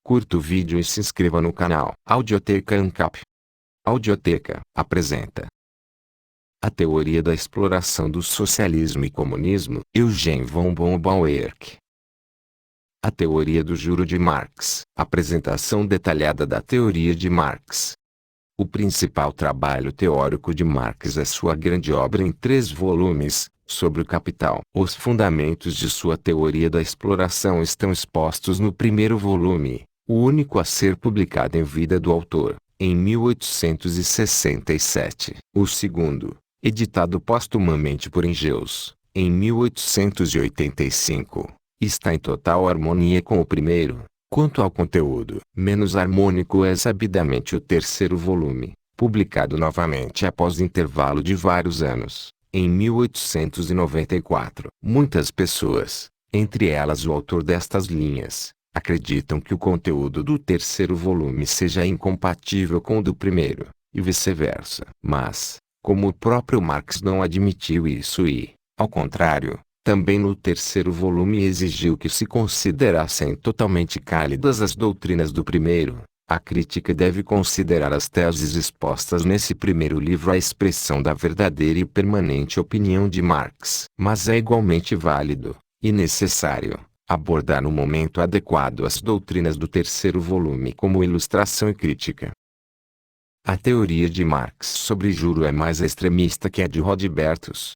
Curta o vídeo e se inscreva no canal Audioteca ANCAP. Audioteca apresenta a teoria da exploração do socialismo e comunismo, Eugen von Bauwerk. A teoria do juro de Marx, apresentação detalhada da teoria de Marx. O principal trabalho teórico de Marx é sua grande obra em 3 volumes, sobre o capital. Os fundamentos de sua teoria da exploração estão expostos no primeiro volume, o único a ser publicado em vida do autor, em 1867. O segundo, editado póstumamente por Engels, em 1885, está em total harmonia com o primeiro. Quanto ao conteúdo, menos harmônico é sabidamente o terceiro volume, publicado novamente após intervalo de vários anos, em 1894. Muitas pessoas, entre elas o autor destas linhas, acreditam que o conteúdo do terceiro volume seja incompatível com o do primeiro, e vice-versa. Mas, como o próprio Marx não admitiu isso e, ao contrário, também no terceiro volume exigiu que se considerassem totalmente cálidas as doutrinas do primeiro, a crítica deve considerar as teses expostas nesse primeiro livro a expressão da verdadeira e permanente opinião de Marx. Mas é igualmente válido, e necessário, abordar no momento adequado as doutrinas do terceiro volume como ilustração e crítica. A teoria de Marx sobre juro é mais extremista que a de Rodbertus.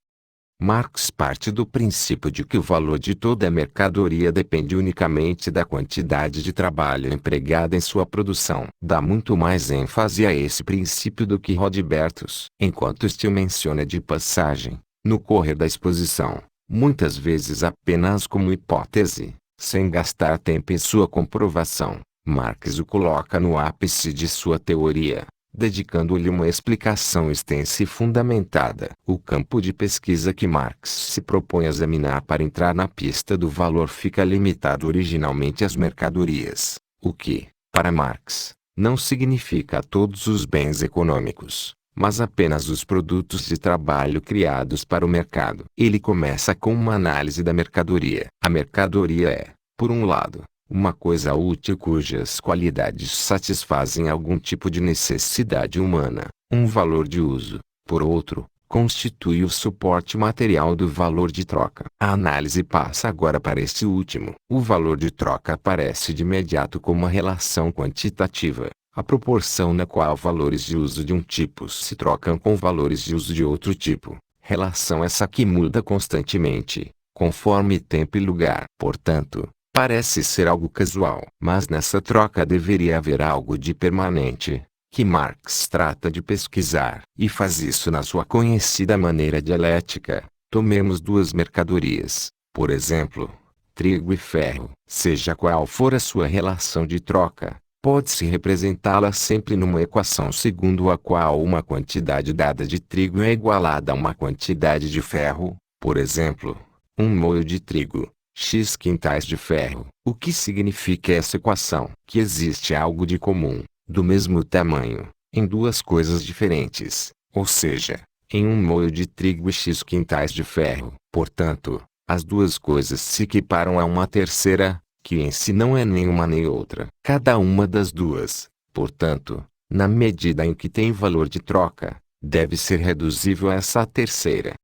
Marx parte do princípio de que o valor de toda mercadoria depende unicamente da quantidade de trabalho empregada em sua produção. Dá muito mais ênfase a esse princípio do que Rodbertus. Enquanto este o menciona de passagem, no correr da exposição, muitas vezes apenas como hipótese, sem gastar tempo em sua comprovação, Marx o coloca no ápice de sua teoria, dedicando-lhe uma explicação extensa e fundamentada. O campo de pesquisa que Marx se propõe a examinar para entrar na pista do valor fica limitado originalmente às mercadorias, o que, para Marx, não significa todos os bens econômicos, mas apenas os produtos de trabalho criados para o mercado. Ele começa com uma análise da mercadoria. A mercadoria é, por um lado, uma coisa útil cujas qualidades satisfazem algum tipo de necessidade humana, um valor de uso. Por outro, constitui o suporte material do valor de troca. A análise passa agora para este último. O valor de troca aparece de imediato como uma relação quantitativa, a proporção na qual valores de uso de um tipo se trocam com valores de uso de outro tipo. Relação essa que muda constantemente, conforme tempo e lugar. Portanto, parece ser algo casual. Mas nessa troca deveria haver algo de permanente, que Marx trata de pesquisar. E faz isso na sua conhecida maneira dialética. Tomemos 2 mercadorias, por exemplo, trigo e ferro. Seja qual for a sua relação de troca, pode-se representá-la sempre numa equação segundo a qual uma quantidade dada de trigo é igualada a uma quantidade de ferro, por exemplo, 1 moio de trigo, x quintais de ferro. O que significa essa equação? Que existe algo de comum, do mesmo tamanho, em 2 coisas diferentes, ou seja, em 1 moio de trigo e x quintais de ferro. Portanto, as 2 coisas se equiparam a uma terceira, que em si não é nenhuma nem outra. Cada uma das 2, portanto, na medida em que tem valor de troca, deve ser reduzível a essa terceira.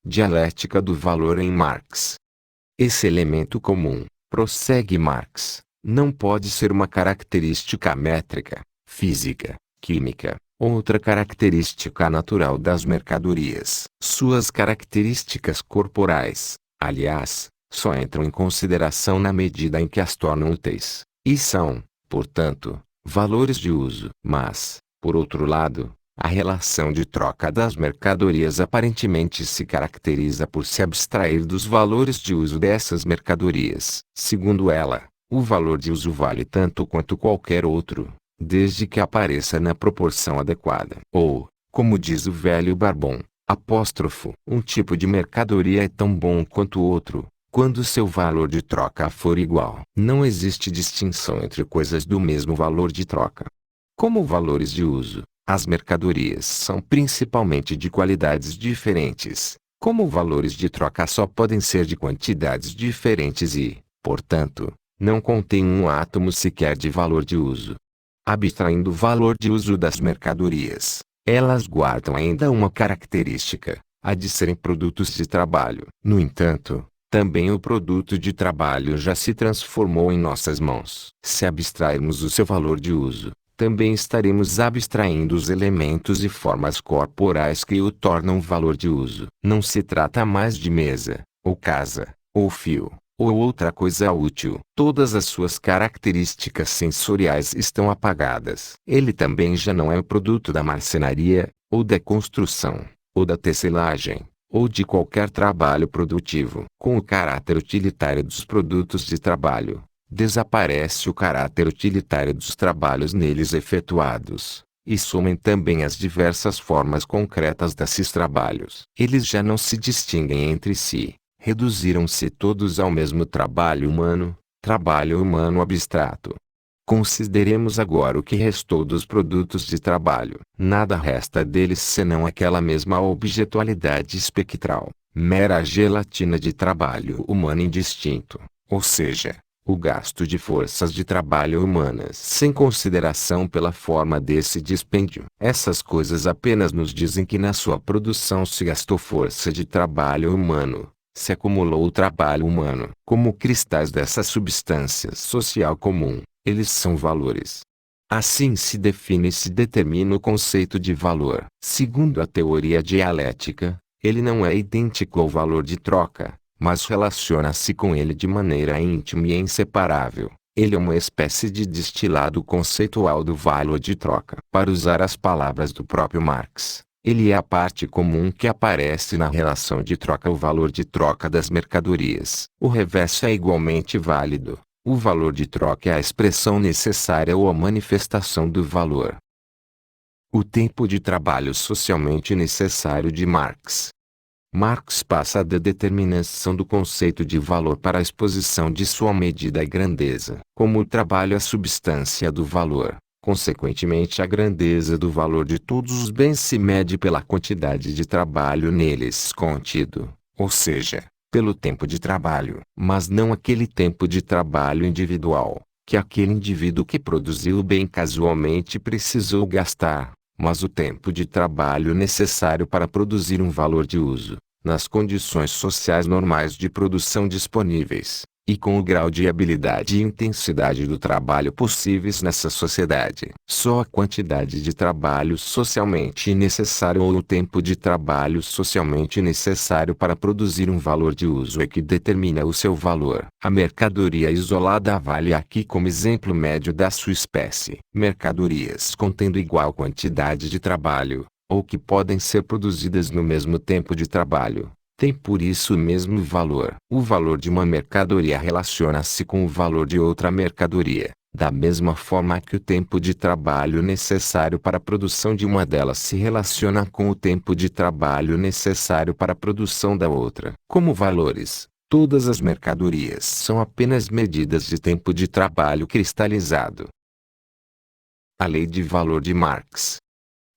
Dialética do valor em Marx. Esse elemento comum, prossegue Marx, não pode ser uma característica métrica, física, química, ou outra característica natural das mercadorias. Suas características corporais, aliás, só entram em consideração na medida em que as tornam úteis, e são, portanto, valores de uso. Mas, por outro lado, a relação de troca das mercadorias aparentemente se caracteriza por se abstrair dos valores de uso dessas mercadorias. Segundo ela, o valor de uso vale tanto quanto qualquer outro, desde que apareça na proporção adequada. Ou, como diz o velho Barbon, um tipo de mercadoria é tão bom quanto o outro, quando seu valor de troca for igual. Não existe distinção entre coisas do mesmo valor de troca. Como valores de uso, as mercadorias são principalmente de qualidades diferentes, como valores de troca só podem ser de quantidades diferentes e, portanto, não contém um átomo sequer de valor de uso. Abstraindo o valor de uso das mercadorias, elas guardam ainda uma característica, a de serem produtos de trabalho. No entanto, também o produto de trabalho já se transformou em nossas mãos. Se abstrairmos o seu valor de uso, também estaremos abstraindo os elementos e formas corporais que o tornam valor de uso. Não se trata mais de mesa, ou casa, ou fio, ou outra coisa útil. Todas as suas características sensoriais estão apagadas. Ele também já não é o produto da marcenaria, ou da construção, ou da tecelagem, ou de qualquer trabalho produtivo. Com o caráter utilitário dos produtos de trabalho, desaparece o caráter utilitário dos trabalhos neles efetuados, e somem também as diversas formas concretas desses trabalhos. Eles já não se distinguem entre si, reduziram-se todos ao mesmo trabalho humano abstrato. Consideremos agora o que restou dos produtos de trabalho. Nada resta deles senão aquela mesma objetualidade espectral, mera gelatina de trabalho humano indistinto, ou seja, o gasto de forças de trabalho humanas sem consideração pela forma desse dispêndio. Essas coisas apenas nos dizem que na sua produção se gastou força de trabalho humano, se acumulou o trabalho humano. Como cristais dessa substância social comum, eles são valores. Assim se define e se determina o conceito de valor. Segundo a teoria dialética, ele não é idêntico ao valor de troca, mas relaciona-se com ele de maneira íntima e inseparável. Ele é uma espécie de destilado conceitual do valor de troca. Para usar as palavras do próprio Marx, ele é a parte comum que aparece na relação de troca, o valor de troca das mercadorias. O reverso é igualmente válido. O valor de troca é a expressão necessária ou a manifestação do valor. O tempo de trabalho socialmente necessário de Marx. Marx passa da determinação do conceito de valor para a exposição de sua medida e grandeza. Como o trabalho é a substância do valor, consequentemente a grandeza do valor de todos os bens se mede pela quantidade de trabalho neles contido, ou seja, pelo tempo de trabalho. Mas não aquele tempo de trabalho individual, que aquele indivíduo que produziu o bem casualmente precisou gastar, mas o tempo de trabalho necessário para produzir um valor de uso, nas condições sociais normais de produção disponíveis, e com o grau de habilidade e intensidade do trabalho possíveis nessa sociedade. Só a quantidade de trabalho socialmente necessário ou o tempo de trabalho socialmente necessário para produzir um valor de uso é que determina o seu valor. A mercadoria isolada vale aqui como exemplo médio da sua espécie. Mercadorias contendo igual quantidade de trabalho, ou que podem ser produzidas no mesmo tempo de trabalho, tem por isso o mesmo valor. O valor de uma mercadoria relaciona-se com o valor de outra mercadoria, da mesma forma que o tempo de trabalho necessário para a produção de uma delas se relaciona com o tempo de trabalho necessário para a produção da outra. Como valores, todas as mercadorias são apenas medidas de tempo de trabalho cristalizado. A lei de valor de Marx.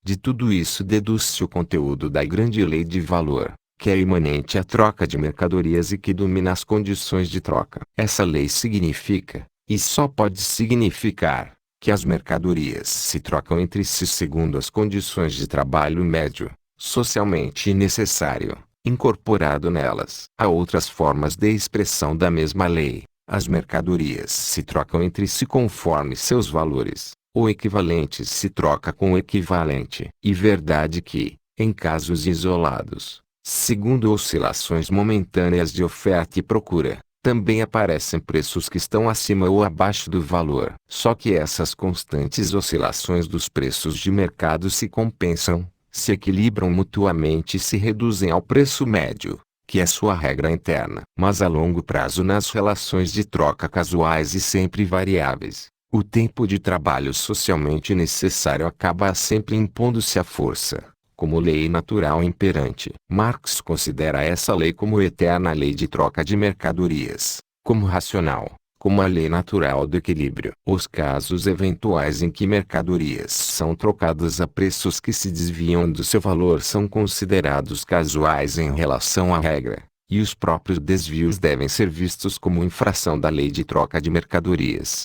De tudo isso deduz-se o conteúdo da grande lei de valor, que é imanente à troca de mercadorias e que domina as condições de troca. Essa lei significa, e só pode significar, que as mercadorias se trocam entre si segundo as condições de trabalho médio, socialmente necessário, incorporado nelas. Há outras formas de expressão da mesma lei. As mercadorias se trocam entre si conforme seus valores. O equivalente se troca com o equivalente. E verdade que, em casos isolados, segundo oscilações momentâneas de oferta e procura, também aparecem preços que estão acima ou abaixo do valor. Só que essas constantes oscilações dos preços de mercado se compensam, se equilibram mutuamente e se reduzem ao preço médio, que é sua regra interna. Mas a longo prazo, nas relações de troca casuais e sempre variáveis, o tempo de trabalho socialmente necessário acaba sempre impondo-se à força, como lei natural imperante. Marx considera essa lei como eterna lei de troca de mercadorias, como racional, como a lei natural do equilíbrio. Os casos eventuais em que mercadorias são trocadas a preços que se desviam do seu valor são considerados casuais em relação à regra, e os próprios desvios devem ser vistos como infração da lei de troca de mercadorias.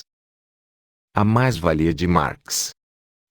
A mais-valia de Marx.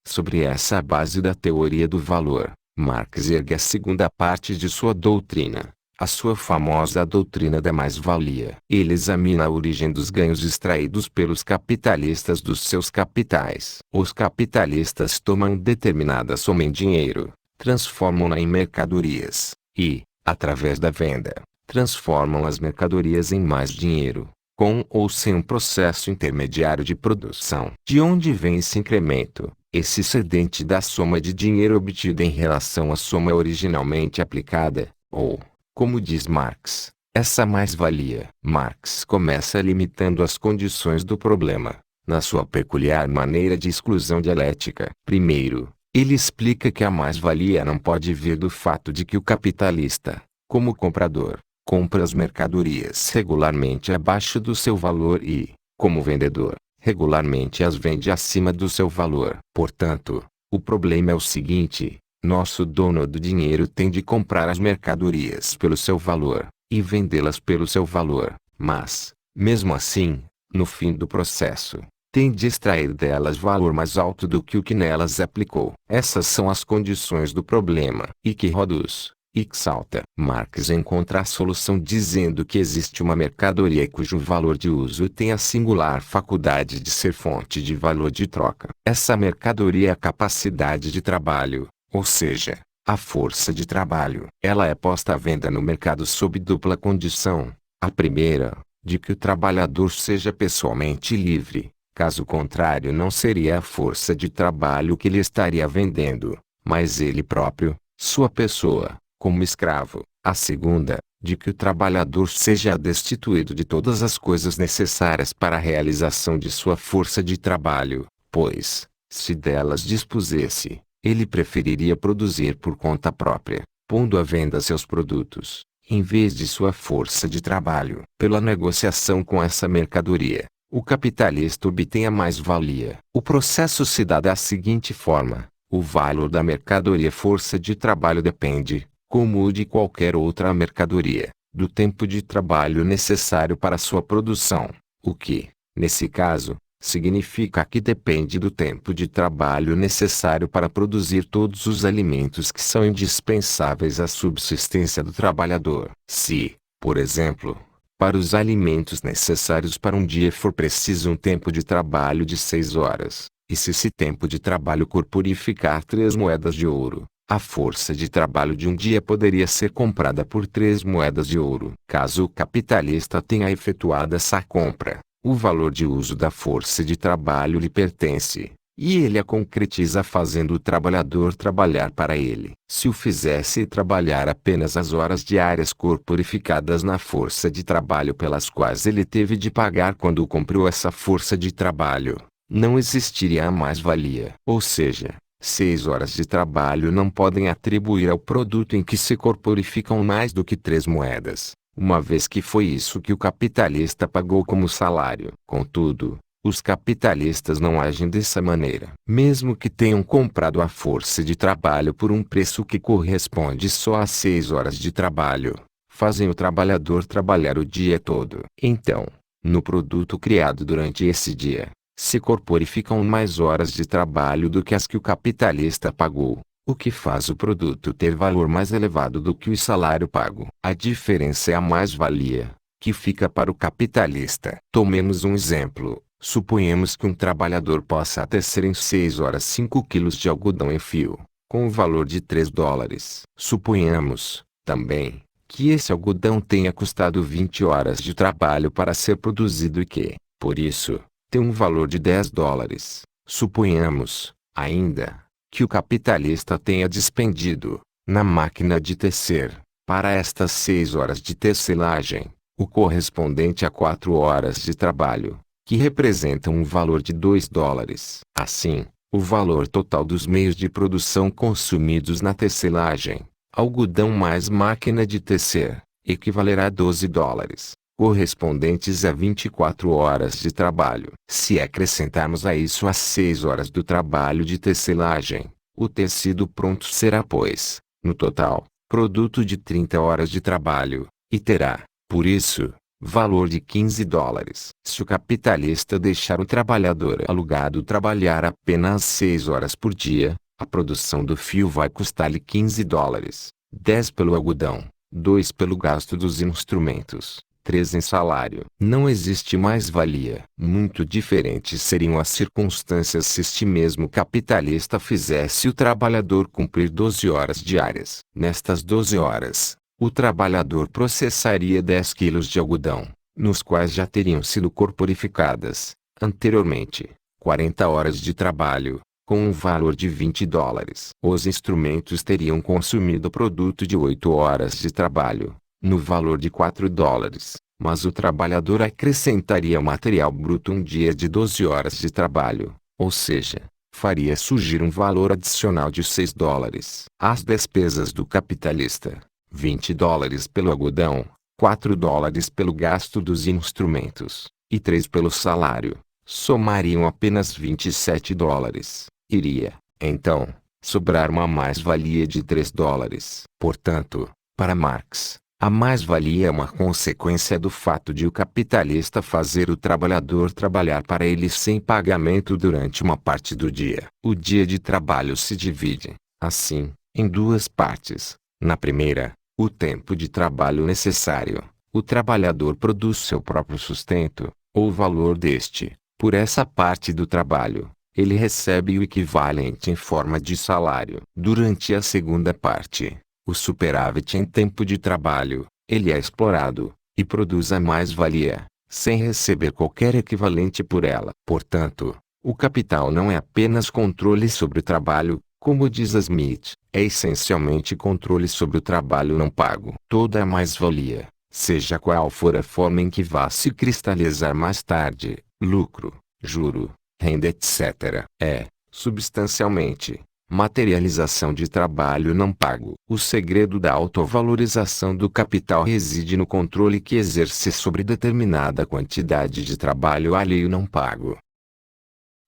Sobre essa base da teoria do valor, Marx ergue a segunda parte de sua doutrina, a sua famosa doutrina da mais-valia. Ele examina a origem dos ganhos extraídos pelos capitalistas dos seus capitais. Os capitalistas tomam determinada soma em dinheiro, transformam-na em mercadorias, e, através da venda, transformam as mercadorias em mais dinheiro, com ou sem um processo intermediário de produção. De onde vem esse incremento? Esse excedente da soma de dinheiro obtida em relação à soma originalmente aplicada, ou, como diz Marx, essa mais-valia. Marx começa limitando as condições do problema, na sua peculiar maneira de exclusão dialética. Primeiro, ele explica que a mais-valia não pode vir do fato de que o capitalista, como comprador, compra as mercadorias regularmente abaixo do seu valor e, como vendedor, regularmente as vende acima do seu valor. Portanto, o problema é o seguinte: nosso dono do dinheiro tem de comprar as mercadorias pelo seu valor, e vendê-las pelo seu valor, mas, mesmo assim, no fim do processo, tem de extrair delas valor mais alto do que o que nelas aplicou. Essas são as condições do problema. E que Rodus, exalta. Marx encontra a solução dizendo que existe uma mercadoria cujo valor de uso tem a singular faculdade de ser fonte de valor de troca. Essa mercadoria é a capacidade de trabalho, ou seja, a força de trabalho. Ela é posta à venda no mercado sob dupla condição. A primeira, de que o trabalhador seja pessoalmente livre, caso contrário não seria a força de trabalho que ele estaria vendendo, mas ele próprio, sua pessoa, como escravo. A segunda, de que o trabalhador seja destituído de todas as coisas necessárias para a realização de sua força de trabalho, pois, se delas dispusesse, ele preferiria produzir por conta própria, pondo à venda seus produtos, em vez de sua força de trabalho. Pela negociação com essa mercadoria, o capitalista obtém a mais-valia. O processo se dá da seguinte forma: o valor da mercadoria força de trabalho depende, como o de qualquer outra mercadoria, do tempo de trabalho necessário para sua produção, o que, nesse caso, significa que depende do tempo de trabalho necessário para produzir todos os alimentos que são indispensáveis à subsistência do trabalhador. Se, por exemplo, para os alimentos necessários para um dia for preciso um tempo de trabalho de 6 horas, e se esse tempo de trabalho corporificar 3 moedas de ouro, a força de trabalho de um dia poderia ser comprada por 3 moedas de ouro. Caso o capitalista tenha efetuado essa compra, o valor de uso da força de trabalho lhe pertence, e ele a concretiza fazendo o trabalhador trabalhar para ele. Se o fizesse trabalhar apenas as horas diárias corporificadas na força de trabalho pelas quais ele teve de pagar quando comprou essa força de trabalho, não existiria a mais-valia. Ou seja, 6 horas de trabalho não podem atribuir ao produto em que se corporificam mais do que 3 moedas, uma vez que foi isso que o capitalista pagou como salário. Contudo, os capitalistas não agem dessa maneira. Mesmo que tenham comprado a força de trabalho por um preço que corresponde só a 6 horas de trabalho, fazem o trabalhador trabalhar o dia todo. Então, no produto criado durante esse dia, se corporificam mais horas de trabalho do que as que o capitalista pagou, o que faz o produto ter valor mais elevado do que o salário pago. A diferença é a mais-valia, que fica para o capitalista. Tomemos um exemplo. Suponhamos que um trabalhador possa tecer em 6 horas 5 quilos de algodão em fio, com o valor de 3 dólares. Suponhamos, também, que esse algodão tenha custado 20 horas de trabalho para ser produzido e que, por isso, tem um valor de 10 dólares. Suponhamos, ainda, que o capitalista tenha despendido, na máquina de tecer, para estas 6 horas de tecelagem, o correspondente a 4 horas de trabalho, que representam um valor de 2 dólares. Assim, o valor total dos meios de produção consumidos na tecelagem, algodão mais máquina de tecer, equivalerá a 12 dólares, correspondentes a 24 horas de trabalho. Se acrescentarmos a isso as 6 horas do trabalho de tecelagem, o tecido pronto será, pois, no total, produto de 30 horas de trabalho, e terá, por isso, valor de $15. Se o capitalista deixar o trabalhador alugado trabalhar apenas 6 horas por dia, a produção do fio vai custar-lhe $15, 10 pelo algodão, 2 pelo gasto dos instrumentos, 3 em salário. Não existe mais-valia. Muito diferentes seriam as circunstâncias se este mesmo capitalista fizesse o trabalhador cumprir 12 horas diárias. Nestas 12 horas, o trabalhador processaria 10 quilos de algodão, nos quais já teriam sido corporificadas, anteriormente, 40 horas de trabalho, com um valor de $20. Os instrumentos teriam consumido o produto de 8 horas de trabalho, no valor de $4, mas o trabalhador acrescentaria ao material bruto um dia de 12 horas de trabalho, ou seja, faria surgir um valor adicional de $6. As despesas do capitalista, $20 pelo algodão, $4 pelo gasto dos instrumentos, e 3 pelo salário, somariam apenas $27. Iria, então, sobrar uma mais-valia de $3. Portanto, para Marx, a mais-valia é uma consequência do fato de o capitalista fazer o trabalhador trabalhar para ele sem pagamento durante uma parte do dia. O dia de trabalho se divide, assim, em duas partes. Na primeira, o tempo de trabalho necessário, o trabalhador produz seu próprio sustento, ou o valor deste. Por essa parte do trabalho, ele recebe o equivalente em forma de salário. Durante a segunda parte, o superávit em tempo de trabalho, ele é explorado, e produz a mais-valia, sem receber qualquer equivalente por ela. Portanto, o capital não é apenas controle sobre o trabalho, como diz Smith, é essencialmente controle sobre o trabalho não pago. Toda a mais-valia, seja qual for a forma em que vá se cristalizar mais tarde, lucro, juro, renda etc., é, substancialmente, materialização de trabalho não pago. O segredo da autovalorização do capital reside no controle que exerce sobre determinada quantidade de trabalho alheio não pago.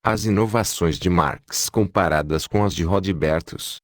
As inovações de Marx comparadas com as de Rodbertus.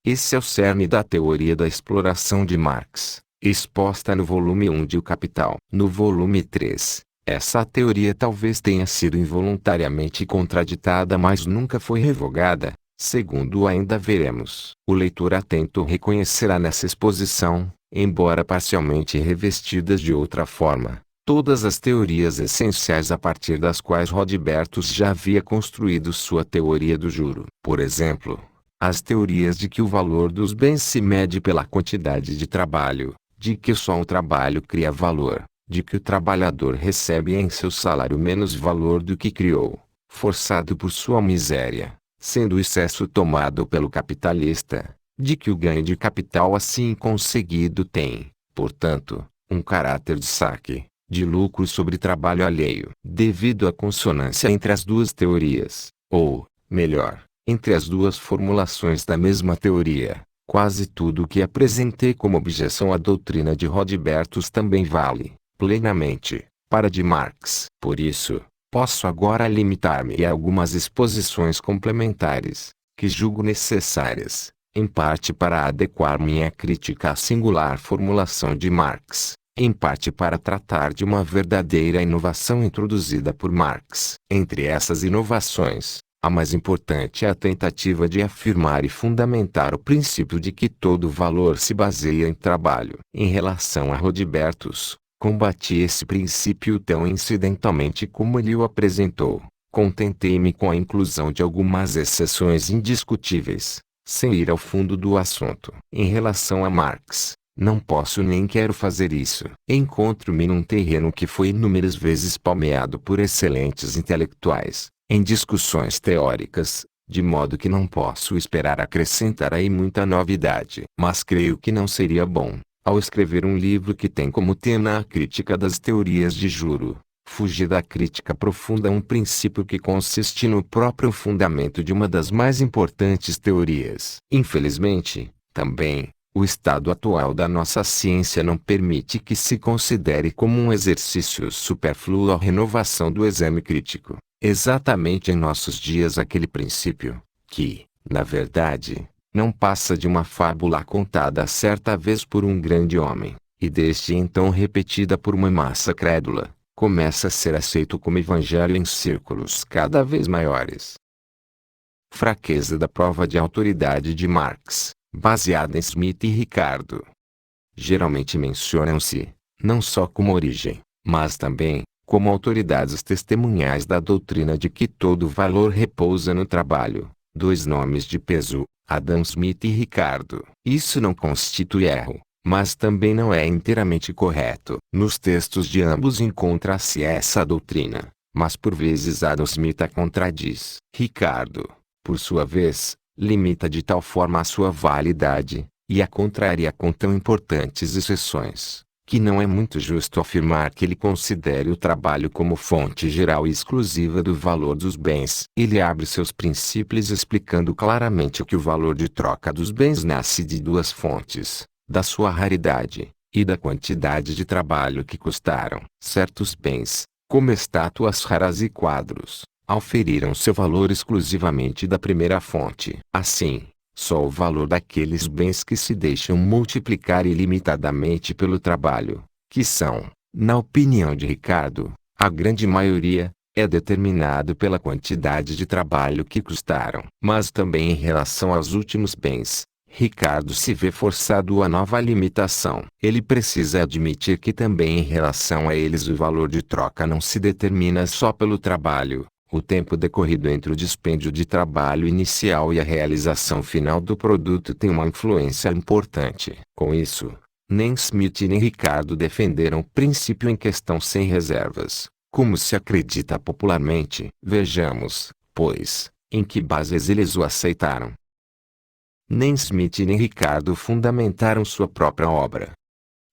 Esse é o cerne da teoria da exploração de Marx, exposta no volume 1 de O Capital. No volume 3, essa teoria talvez tenha sido involuntariamente contraditada, mas nunca foi revogada, segundo ainda veremos. O leitor atento reconhecerá nessa exposição, embora parcialmente revestidas de outra forma, todas as teorias essenciais a partir das quais Rodbertus já havia construído sua teoria do juro. Por exemplo, as teorias de que o valor dos bens se mede pela quantidade de trabalho, de que só o trabalho cria valor, de que o trabalhador recebe em seu salário menos valor do que criou, forçado por sua miséria, sendo o excesso tomado pelo capitalista, de que o ganho de capital assim conseguido tem, portanto, um caráter de saque, de lucro sobre trabalho alheio. Devido à consonância entre as duas teorias, ou, melhor, entre as duas formulações da mesma teoria, quase tudo o que apresentei como objeção à doutrina de Rodbertus também vale, plenamente, para de Marx. Por isso, posso agora limitar-me a algumas exposições complementares, que julgo necessárias, em parte para adequar minha crítica à singular formulação de Marx, em parte para tratar de uma verdadeira inovação introduzida por Marx. Entre essas inovações, a mais importante é a tentativa de afirmar e fundamentar o princípio de que todo valor se baseia em trabalho. Em relação a Rodbertus, combati esse princípio tão incidentalmente como ele o apresentou. Contentei-me com a inclusão de algumas exceções indiscutíveis, sem ir ao fundo do assunto. Em relação a Marx, não posso nem quero fazer isso. Encontro-me num terreno que foi inúmeras vezes palmeado por excelentes intelectuais, em discussões teóricas, de modo que não posso esperar acrescentar aí muita novidade. Mas creio que não seria bom, ao escrever um livro que tem como tema a crítica das teorias de juro, fugir da crítica profunda a um princípio que consiste no próprio fundamento de uma das mais importantes teorias. Infelizmente, também, o estado atual da nossa ciência não permite que se considere como um exercício supérfluo a renovação do exame crítico. Exatamente em nossos dias aquele princípio, que, na verdade, não passa de uma fábula contada certa vez por um grande homem, e desde então repetida por uma massa crédula, começa a ser aceito como evangelho em círculos cada vez maiores. Fraqueza da prova de autoridade de Marx, baseada em Smith e Ricardo. Geralmente mencionam-se, não só como origem, mas também, como autoridades testemunhais da doutrina de que todo valor repousa no trabalho, dois nomes de peso, Adam Smith e Ricardo. Isso não constitui erro, mas também não é inteiramente correto. Nos textos de ambos encontra-se essa doutrina, mas por vezes Adam Smith a contradiz. Ricardo, por sua vez, limita de tal forma a sua validade, e a contraria com tão importantes exceções, que não é muito justo afirmar que ele considere o trabalho como fonte geral e exclusiva do valor dos bens. Ele abre seus princípios explicando claramente que o valor de troca dos bens nasce de duas fontes, da sua raridade, e da quantidade de trabalho que custaram. Certos bens, como estátuas raras e quadros, auferiram seu valor exclusivamente da primeira fonte. Assim, só o valor daqueles bens que se deixam multiplicar ilimitadamente pelo trabalho, que são, na opinião de Ricardo, a grande maioria, é determinado pela quantidade de trabalho que custaram. Mas também em relação aos últimos bens, Ricardo se vê forçado a nova limitação. Ele precisa admitir que também em relação a eles o valor de troca não se determina só pelo trabalho, o tempo decorrido entre o dispêndio de trabalho inicial e a realização final do produto tem uma influência importante. Com isso, nem Smith nem Ricardo defenderam o princípio em questão sem reservas, como se acredita popularmente. Vejamos, pois, em que bases eles o aceitaram. Nem Smith nem Ricardo fundamentaram sua própria obra.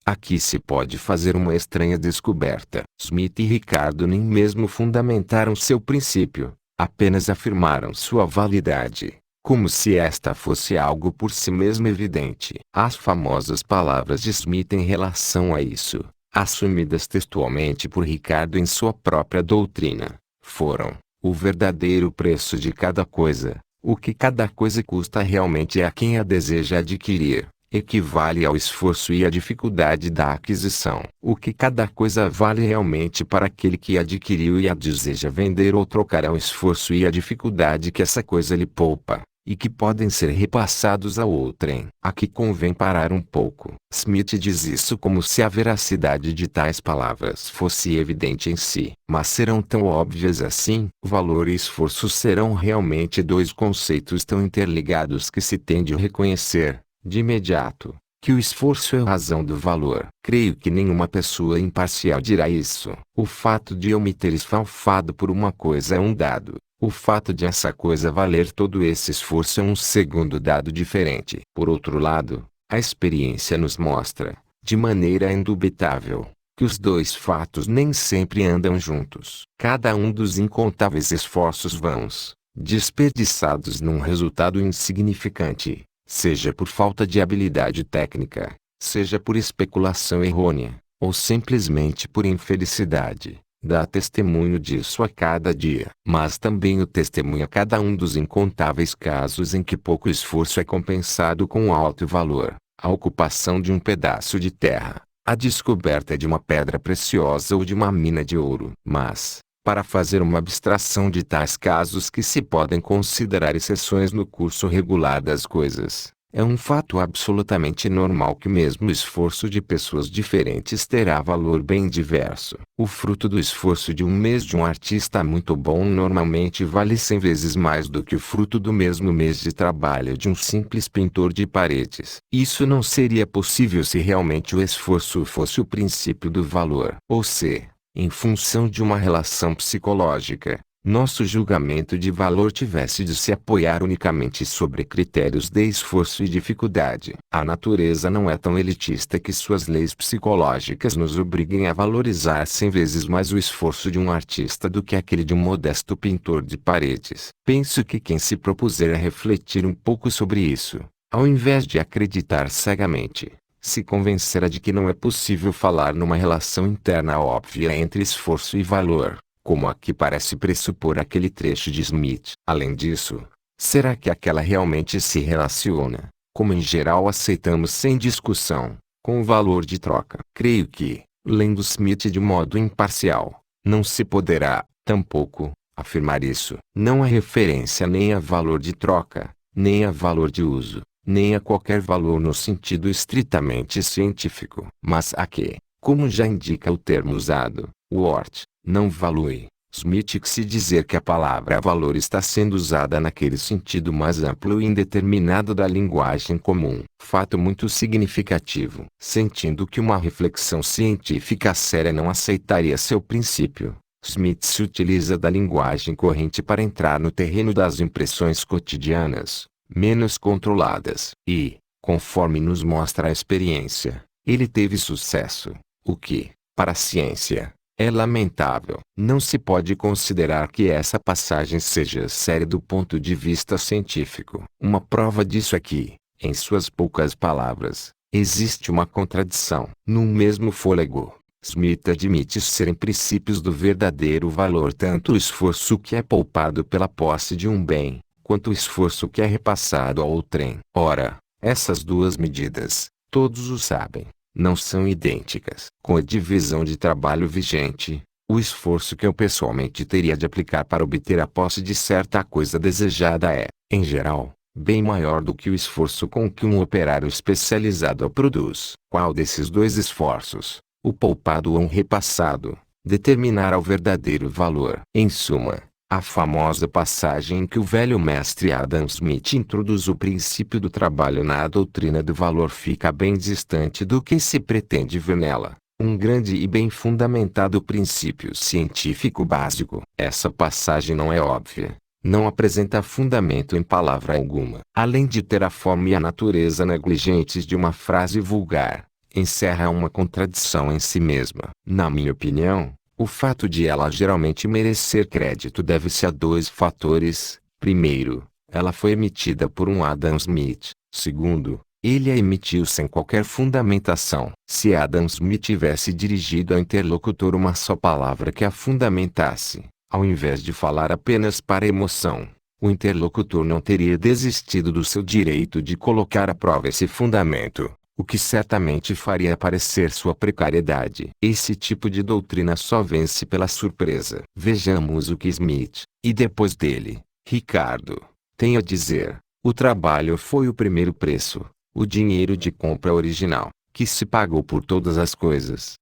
Aqui se pode fazer uma estranha descoberta. Smith e Ricardo nem mesmo fundamentaram seu princípio, apenas afirmaram sua validade, como se esta fosse algo por si mesmo evidente. As famosas palavras de Smith em relação a isso, assumidas textualmente por Ricardo em sua própria doutrina, foram: o verdadeiro preço de cada coisa, o que cada coisa custa realmente é a quem a deseja adquirir, equivale ao esforço e à dificuldade da aquisição. O que cada coisa vale realmente para aquele que a adquiriu e a deseja vender ou trocar é o esforço e a dificuldade que essa coisa lhe poupa, e que podem ser repassados a outrem. Aqui convém parar um pouco. Smith diz isso como se a veracidade de tais palavras fosse evidente em si. Mas serão tão óbvias assim? Valor e esforço serão realmente dois conceitos tão interligados que se tende a reconhecer, de imediato, que o esforço é a razão do valor. Creio que nenhuma pessoa imparcial dirá isso. O fato de eu me ter esfalfado por uma coisa é um dado. O fato de essa coisa valer todo esse esforço é um segundo dado diferente. Por outro lado, a experiência nos mostra, de maneira indubitável, que os dois fatos nem sempre andam juntos. Cada um dos incontáveis esforços vãos, desperdiçados num resultado insignificante, seja por falta de habilidade técnica, seja por especulação errônea, ou simplesmente por infelicidade, dá testemunho disso a cada dia. Mas também o testemunha cada um dos incontáveis casos em que pouco esforço é compensado com alto valor: a ocupação de um pedaço de terra, a descoberta de uma pedra preciosa ou de uma mina de ouro. Mas, para fazer uma abstração de tais casos que se podem considerar exceções no curso regular das coisas, é um fato absolutamente normal que mesmo o esforço de pessoas diferentes terá valor bem diverso. O fruto do esforço de um mês de um artista muito bom normalmente vale 100 vezes mais do que o fruto do mesmo mês de trabalho de um simples pintor de paredes. Isso não seria possível se realmente o esforço fosse o princípio do valor. Ou se, em função de uma relação psicológica, nosso julgamento de valor tivesse de se apoiar unicamente sobre critérios de esforço e dificuldade. A natureza não é tão elitista que suas leis psicológicas nos obriguem a valorizar 100 vezes mais o esforço de um artista do que aquele de um modesto pintor de paredes. Penso que quem se propuser a refletir um pouco sobre isso, ao invés de acreditar cegamente, se convencerá de que não é possível falar numa relação interna óbvia entre esforço e valor, como aqui parece pressupor aquele trecho de Smith. Além disso, será que aquela realmente se relaciona, como em geral aceitamos sem discussão, com o valor de troca. Creio que, lendo Smith de modo imparcial, não se poderá, tampouco, afirmar isso. Não há referência nem a valor de troca, nem a valor de uso, nem a qualquer valor no sentido estritamente científico. Mas há que, como já indica o termo usado, worth, não value, Smith se dizer que a palavra valor está sendo usada naquele sentido mais amplo e indeterminado da linguagem comum. Fato muito significativo. Sentindo que uma reflexão científica séria não aceitaria seu princípio, Smith se utiliza da linguagem corrente para entrar no terreno das impressões cotidianas, menos controladas. E, conforme nos mostra a experiência, ele teve sucesso, o que, para a ciência, é lamentável. Não se pode considerar que essa passagem seja séria do ponto de vista científico. Uma prova disso é que, em suas poucas palavras, existe uma contradição. No mesmo fôlego, Smith admite serem princípios do verdadeiro valor tanto o esforço que é poupado pela posse de um bem, quanto o esforço que é repassado ao outrem. Ora, essas duas medidas, todos o sabem, não são idênticas. Com a divisão de trabalho vigente, o esforço que eu pessoalmente teria de aplicar para obter a posse de certa coisa desejada é, em geral, bem maior do que o esforço com que um operário especializado a produz. Qual desses dois esforços, o poupado ou um repassado, determinará o verdadeiro valor? Em suma, a famosa passagem em que o velho mestre Adam Smith introduz o princípio do trabalho na doutrina do valor fica bem distante do que se pretende ver nela, um grande e bem fundamentado princípio científico básico. Essa passagem não é óbvia, não apresenta fundamento em palavra alguma. Além de ter a forma e a natureza negligentes de uma frase vulgar, encerra uma contradição em si mesma. Na minha opinião, o fato de ela geralmente merecer crédito deve-se a dois fatores. Primeiro, ela foi emitida por um Adam Smith. Segundo, ele a emitiu sem qualquer fundamentação. Se Adam Smith tivesse dirigido ao interlocutor uma só palavra que a fundamentasse, ao invés de falar apenas para emoção, o interlocutor não teria desistido do seu direito de colocar à prova esse fundamento, o que certamente faria aparecer sua precariedade. Esse tipo de doutrina só vence pela surpresa. Vejamos o que Smith, e depois dele, Ricardo, tem a dizer. O trabalho foi o primeiro preço, o dinheiro de compra original, que se pagou por todas as coisas.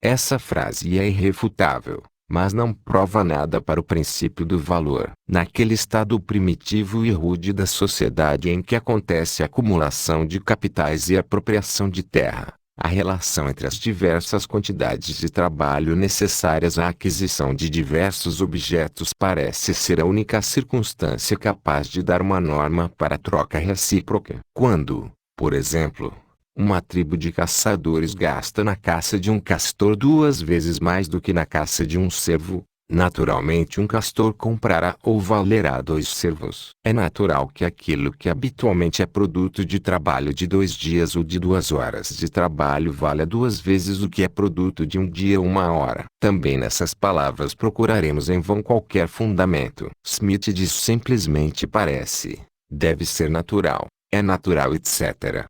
Essa frase é irrefutável, mas não prova nada para o princípio do valor. Naquele estado primitivo e rude da sociedade em que acontece a acumulação de capitais e apropriação de terra, a relação entre as diversas quantidades de trabalho necessárias à aquisição de diversos objetos parece ser a única circunstância capaz de dar uma norma para a troca recíproca. Quando, por exemplo, uma tribo de caçadores gasta na caça de um castor 2 vezes mais do que na caça de um cervo, naturalmente um castor comprará ou valerá 2 cervos. É natural que aquilo que habitualmente é produto de trabalho de 2 dias ou de 2 horas de trabalho valha 2 vezes o que é produto de 1 dia ou 1 hora. Também nessas palavras procuraremos em vão qualquer fundamento. Smith diz simplesmente parece, deve ser natural, é natural etc.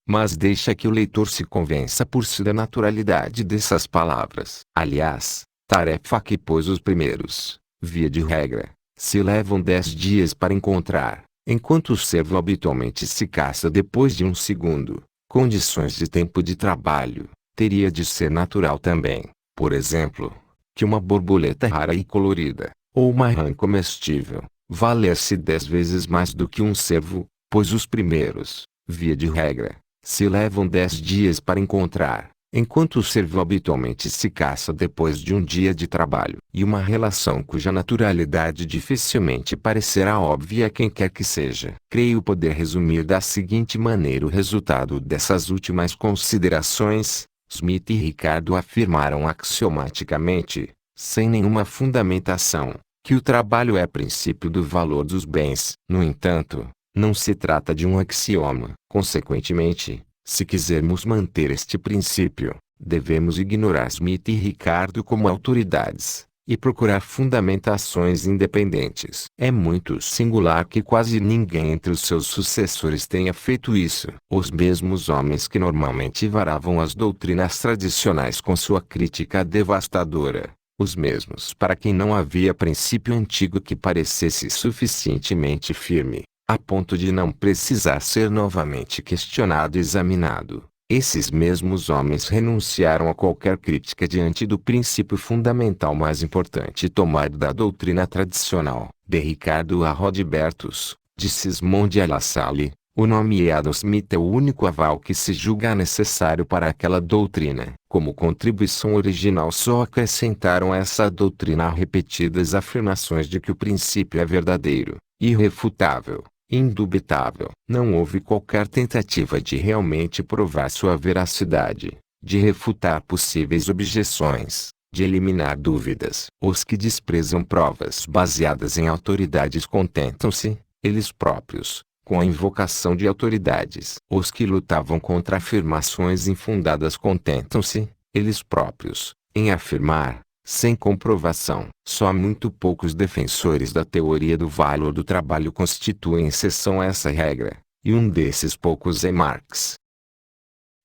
Mas deixa que o leitor se convença por si da naturalidade dessas palavras. Aliás, tarefa que pôs os primeiros, via de regra, se levam 10 dias para encontrar, enquanto o cervo habitualmente se caça depois de 1 segundo. Condições de tempo de trabalho, teria de ser natural também. Por exemplo, que uma borboleta rara e colorida, ou uma rã comestível, valesse 10 vezes mais do que um cervo, pois os primeiros, via de regra, se levam 10 dias para encontrar, enquanto o cervo habitualmente se caça depois de 1 dia de trabalho. E uma relação cuja naturalidade dificilmente parecerá óbvia a quem quer que seja. Creio poder resumir da seguinte maneira o resultado dessas últimas considerações. Smith e Ricardo afirmaram axiomaticamente, sem nenhuma fundamentação, que o trabalho é princípio do valor dos bens. No entanto, não se trata de um axioma. Consequentemente, se quisermos manter este princípio, devemos ignorar Smith e Ricardo como autoridades, e procurar fundamentações independentes. É muito singular que quase ninguém entre os seus sucessores tenha feito isso. Os mesmos homens que normalmente varavam as doutrinas tradicionais com sua crítica devastadora, os mesmos para quem não havia princípio antigo que parecesse suficientemente firme, a ponto de não precisar ser novamente questionado e examinado. Esses mesmos homens renunciaram a qualquer crítica diante do princípio fundamental mais importante tomado da doutrina tradicional. De Ricardo a Rodbertus, de Sismondi a La Salle, o nome Adam Smith é o único aval que se julga necessário para aquela doutrina. Como contribuição original só acrescentaram a essa doutrina repetidas afirmações de que o princípio é verdadeiro, irrefutável, indubitável. Não houve qualquer tentativa de realmente provar sua veracidade, de refutar possíveis objeções, de eliminar dúvidas. Os que desprezam provas baseadas em autoridades contentam-se, eles próprios, com a invocação de autoridades. Os que lutavam contra afirmações infundadas contentam-se, eles próprios, em afirmar, sem comprovação. Só muito poucos defensores da teoria do valor do trabalho constituem exceção a essa regra, e um desses poucos é Marx.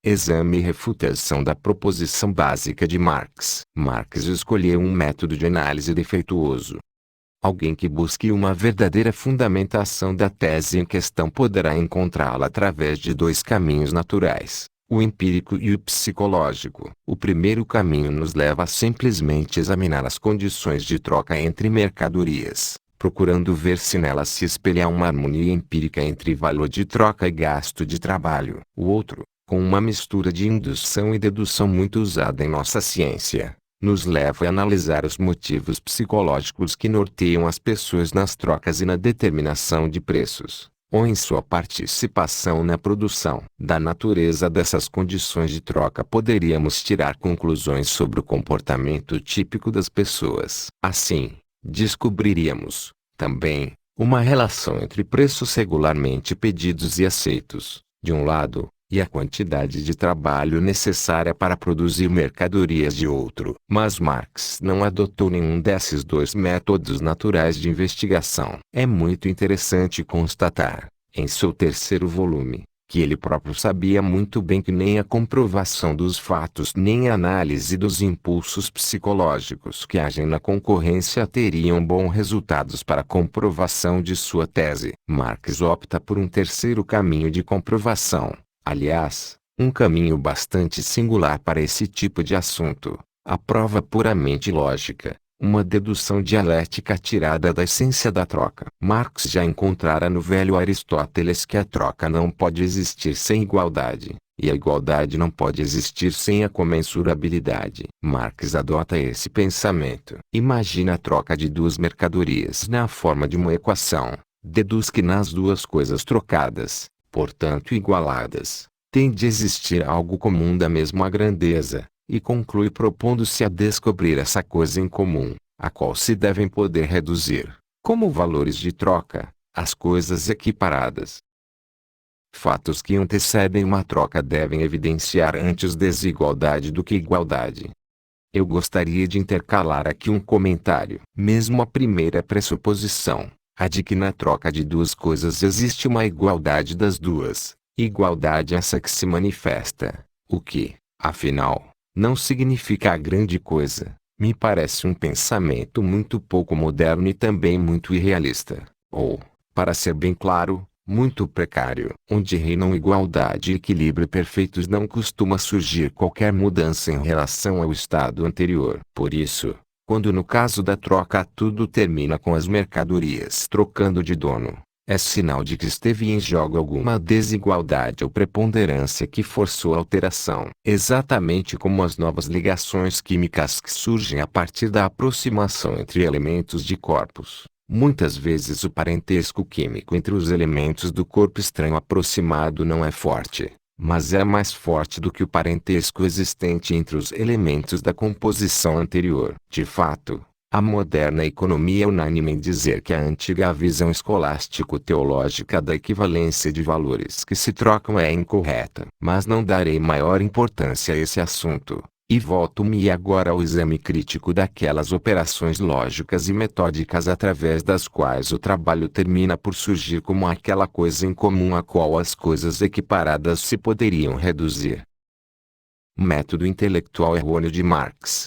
Exame e refutação da proposição básica de Marx. Marx escolheu um método de análise defeituoso. Alguém que busque uma verdadeira fundamentação da tese em questão poderá encontrá-la através de dois caminhos naturais: o empírico e o psicológico. O primeiro caminho nos leva a simplesmente examinar as condições de troca entre mercadorias, procurando ver se nelas se espelha uma harmonia empírica entre valor de troca e gasto de trabalho. O outro, com uma mistura de indução e dedução muito usada em nossa ciência, nos leva a analisar os motivos psicológicos que norteiam as pessoas nas trocas e na determinação de preços, ou em sua participação na produção. Da natureza dessas condições de troca poderíamos tirar conclusões sobre o comportamento típico das pessoas. Assim, descobriríamos, também, uma relação entre preços regularmente pedidos e aceitos, de um lado, e a quantidade de trabalho necessária para produzir mercadorias de outro. Mas Marx não adotou nenhum desses dois métodos naturais de investigação. É muito interessante constatar, em seu terceiro volume, que ele próprio sabia muito bem que nem a comprovação dos fatos nem a análise dos impulsos psicológicos que agem na concorrência teriam bons resultados para a comprovação de sua tese. Marx opta por um terceiro caminho de comprovação. Aliás, um caminho bastante singular para esse tipo de assunto: a prova puramente lógica, uma dedução dialética tirada da essência da troca. Marx já encontrara no velho Aristóteles que a troca não pode existir sem igualdade, e a igualdade não pode existir sem a comensurabilidade. Marx adota esse pensamento. Imagina a troca de duas mercadorias na forma de uma equação. Deduz que nas duas coisas trocadas, portanto igualadas, tem de existir algo comum da mesma grandeza, e conclui propondo-se a descobrir essa coisa em comum, a qual se devem poder reduzir, como valores de troca, as coisas equiparadas. Fatos que antecedem uma troca devem evidenciar antes desigualdade do que igualdade. Eu gostaria de intercalar aqui um comentário. Mesmo a primeira pressuposição, a de que na troca de duas coisas existe uma igualdade das duas, igualdade essa que se manifesta, o que, afinal, não significa a grande coisa, me parece um pensamento muito pouco moderno e também muito irrealista, ou, para ser bem claro, muito precário. Onde reinam igualdade e equilíbrio perfeitos não costuma surgir qualquer mudança em relação ao estado anterior. Por isso, quando no caso da troca tudo termina com as mercadorias trocando de dono, é sinal de que esteve em jogo alguma desigualdade ou preponderância que forçou a alteração. Exatamente como as novas ligações químicas que surgem a partir da aproximação entre elementos de corpos. Muitas vezes o parentesco químico entre os elementos do corpo estranho aproximado não é forte, mas é mais forte do que o parentesco existente entre os elementos da composição anterior. De fato, a moderna economia é unânime em dizer que a antiga visão escolástico-teológica da equivalência de valores que se trocam é incorreta. Mas não darei maior importância a esse assunto, E volto-me agora ao exame crítico daquelas operações lógicas e metódicas através das quais o trabalho termina por surgir como aquela coisa em comum a qual as coisas equiparadas se poderiam reduzir. Método intelectual errôneo de Marx.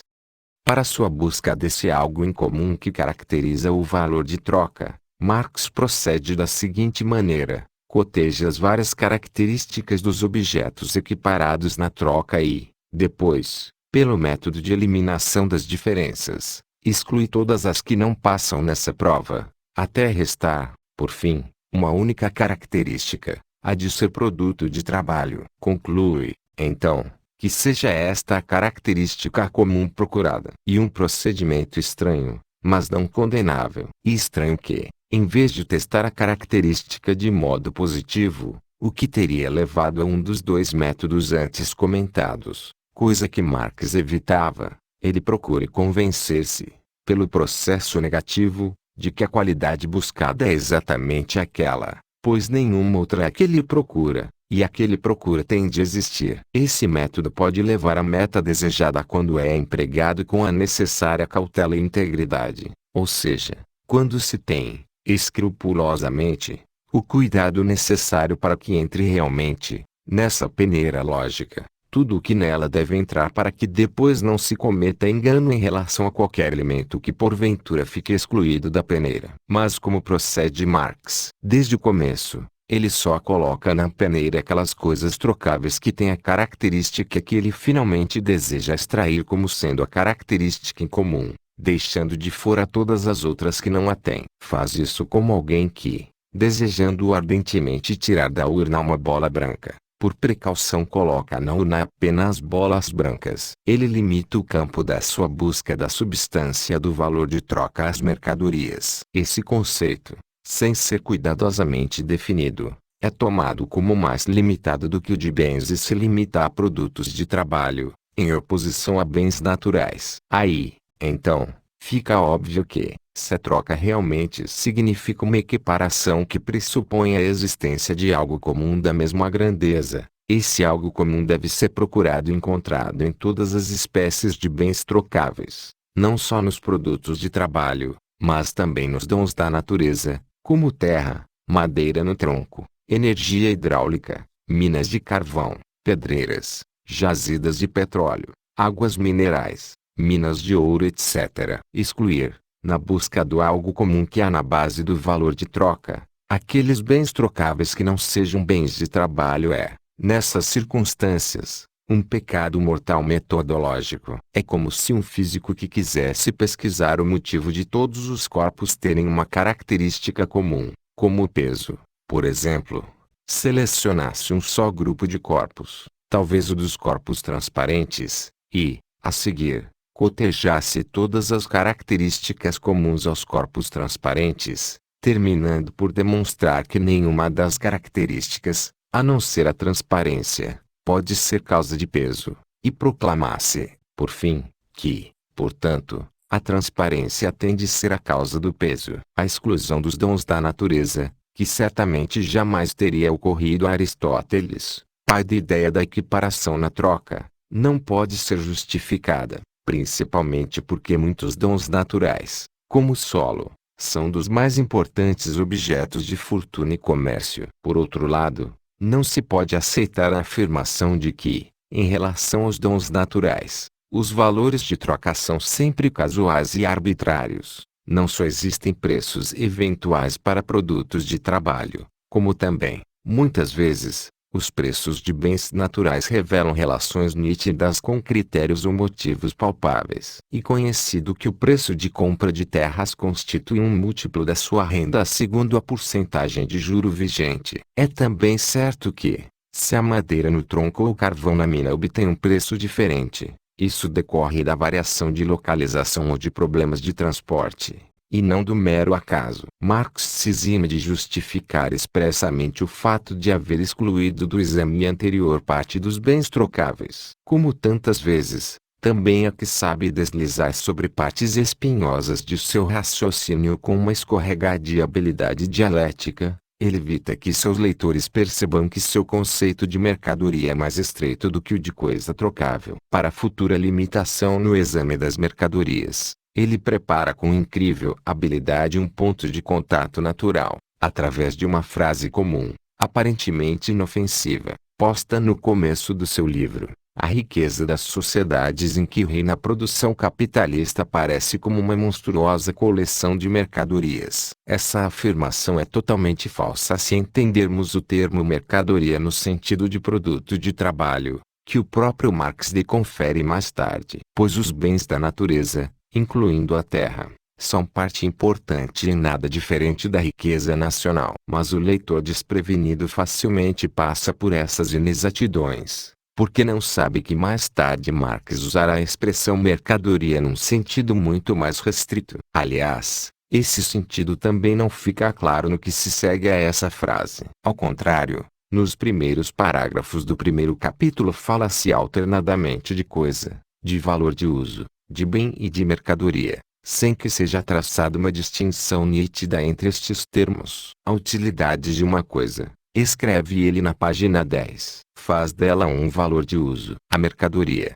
Para sua busca desse algo em comum que caracteriza o valor de troca, Marx procede da seguinte maneira: coteja as várias características dos objetos equiparados na troca e, depois, pelo método de eliminação das diferenças, exclui todas as que não passam nessa prova, até restar, por fim, uma única característica, a de ser produto de trabalho. Conclui, então, que seja esta a característica comum procurada. E um procedimento estranho, mas não condenável. E estranho que, em vez de testar a característica de modo positivo, o que teria levado a um dos dois métodos antes comentados, coisa que Marx evitava, ele procure convencer-se, pelo processo negativo, de que a qualidade buscada é exatamente aquela, pois nenhuma outra é a que ele procura, e a que ele procura tem de existir. Esse método pode levar à meta desejada quando é empregado com a necessária cautela e integridade, ou seja, quando se tem, escrupulosamente, o cuidado necessário para que entre realmente, nessa peneira lógica, tudo o que nela deve entrar para que depois não se cometa engano em relação a qualquer elemento que porventura fique excluído da peneira. Mas como procede Marx? Desde o começo, ele só coloca na peneira aquelas coisas trocáveis que têm a característica que ele finalmente deseja extrair como sendo a característica em comum, deixando de fora todas as outras que não a têm. Faz isso como alguém que, desejando ardentemente tirar da urna uma bola branca, por precaução coloca na urna apenas bolas brancas. Ele limita o campo da sua busca da substância do valor de troca às mercadorias. Esse conceito, sem ser cuidadosamente definido, é tomado como mais limitado do que o de bens e se limita a produtos de trabalho, em oposição a bens naturais. Aí, então, fica óbvio que, se a troca realmente significa uma equiparação que pressupõe a existência de algo comum da mesma grandeza, esse algo comum deve ser procurado e encontrado em todas as espécies de bens trocáveis, não só nos produtos de trabalho, mas também nos dons da natureza, como terra, madeira no tronco, energia hidráulica, minas de carvão, pedreiras, jazidas de petróleo, águas minerais, minas de ouro, etc. Excluir, na busca do algo comum que há na base do valor de troca, aqueles bens trocáveis que não sejam bens de trabalho é, nessas circunstâncias, um pecado mortal metodológico. É como se um físico que quisesse pesquisar o motivo de todos os corpos terem uma característica comum, como o peso, por exemplo, selecionasse um só grupo de corpos, talvez o dos corpos transparentes, e, a seguir, cotejasse todas as características comuns aos corpos transparentes, terminando por demonstrar que nenhuma das características, a não ser a transparência, pode ser causa de peso, e proclamasse, por fim, que, portanto, a transparência tem de ser a causa do peso. A exclusão dos dons da natureza, que certamente jamais teria ocorrido a Aristóteles, pai da ideia da equiparação na troca, não pode ser justificada, principalmente porque muitos dons naturais, como o solo, são dos mais importantes objetos de fortuna e comércio. Por outro lado, não se pode aceitar a afirmação de que, em relação aos dons naturais, os valores de troca são sempre casuais e arbitrários. Não só existem preços eventuais para produtos de trabalho, como também, muitas vezes, os preços de bens naturais revelam relações nítidas com critérios ou motivos palpáveis. E conhecido que o preço de compra de terras constitui um múltiplo da sua renda segundo a porcentagem de juro vigente, é também certo que, se a madeira no tronco ou o carvão na mina obtém um preço diferente, isso decorre da variação de localização ou de problemas de transporte, e não do mero acaso. Marx se exime de justificar expressamente o fato de haver excluído do exame anterior parte dos bens trocáveis. Como tantas vezes, também é que sabe deslizar sobre partes espinhosas de seu raciocínio com uma escorregadia habilidade dialética, Ele evita que seus leitores percebam que seu conceito de mercadoria é mais estreito do que o de coisa trocável. Para a futura limitação no exame das mercadorias, ele prepara com incrível habilidade um ponto de contato natural, através de uma frase comum, aparentemente inofensiva, posta no começo do seu livro. A riqueza das sociedades em que reina a produção capitalista aparece como uma monstruosa coleção de mercadorias. Essa afirmação é totalmente falsa se entendermos o termo mercadoria no sentido de produto de trabalho, que o próprio Marx lhe confere mais tarde. Pois os bens da natureza, incluindo a terra, são parte importante e nada diferente da riqueza nacional. Mas o leitor desprevenido facilmente passa por essas inexatidões, porque não sabe que mais tarde Marx usará a expressão mercadoria num sentido muito mais restrito. Aliás, esse sentido também não fica claro no que se segue a essa frase. Ao contrário, nos primeiros parágrafos do primeiro capítulo fala-se alternadamente de coisa, de valor de uso, de bem e de mercadoria, sem que seja traçada uma distinção nítida entre estes termos. A utilidade de uma coisa, escreve ele na página 10, faz dela um valor de uso. A mercadoria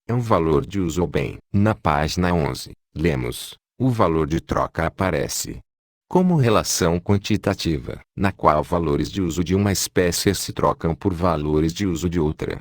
é um valor de uso ou bem. Na página 11, lemos, o valor de troca aparece como relação quantitativa, na qual valores de uso de uma espécie se trocam por valores de uso de outra.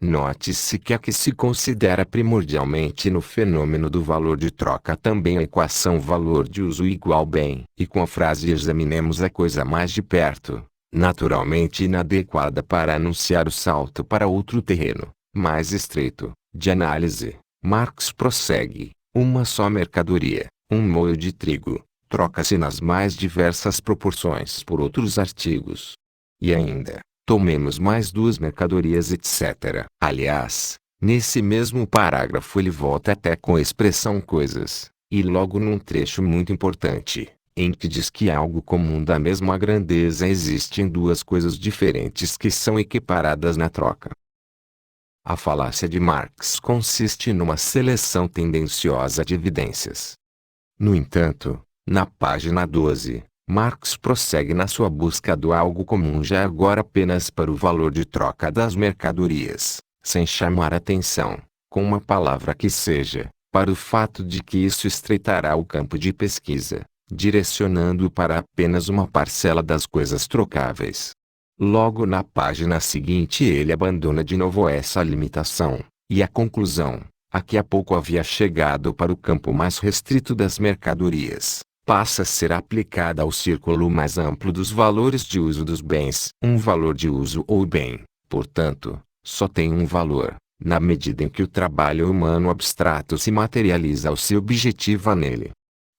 Note-se que a que se considera primordialmente no fenômeno do valor de troca também a equação valor de uso igual bem. E com a frase examinemos a coisa mais de perto, naturalmente inadequada para anunciar o salto para outro terreno, mais estreito, de análise, Marx prossegue, uma só mercadoria, um moio de trigo, troca-se nas mais diversas proporções por outros artigos. E ainda, tomemos mais duas mercadorias etc. Aliás, nesse mesmo parágrafo ele volta até com a expressão coisas, e logo num trecho muito importante, em que diz que algo comum da mesma grandeza existe em duas coisas diferentes que são equiparadas na troca. A falácia de Marx consiste numa seleção tendenciosa de evidências. No entanto, na página 12, Marx prossegue na sua busca do algo comum já agora apenas para o valor de troca das mercadorias, sem chamar atenção, com uma palavra que seja, para o fato de que isso estreitará o campo de pesquisa, direcionando-o para apenas uma parcela das coisas trocáveis. Logo na página seguinte ele abandona de novo essa limitação, e a conclusão, a que há pouco havia chegado para o campo mais restrito das mercadorias, passa a ser aplicada ao círculo mais amplo dos valores de uso dos bens. Um valor de uso ou bem, portanto, só tem um valor, na medida em que o trabalho humano abstrato se materializa ou se objetiva nele.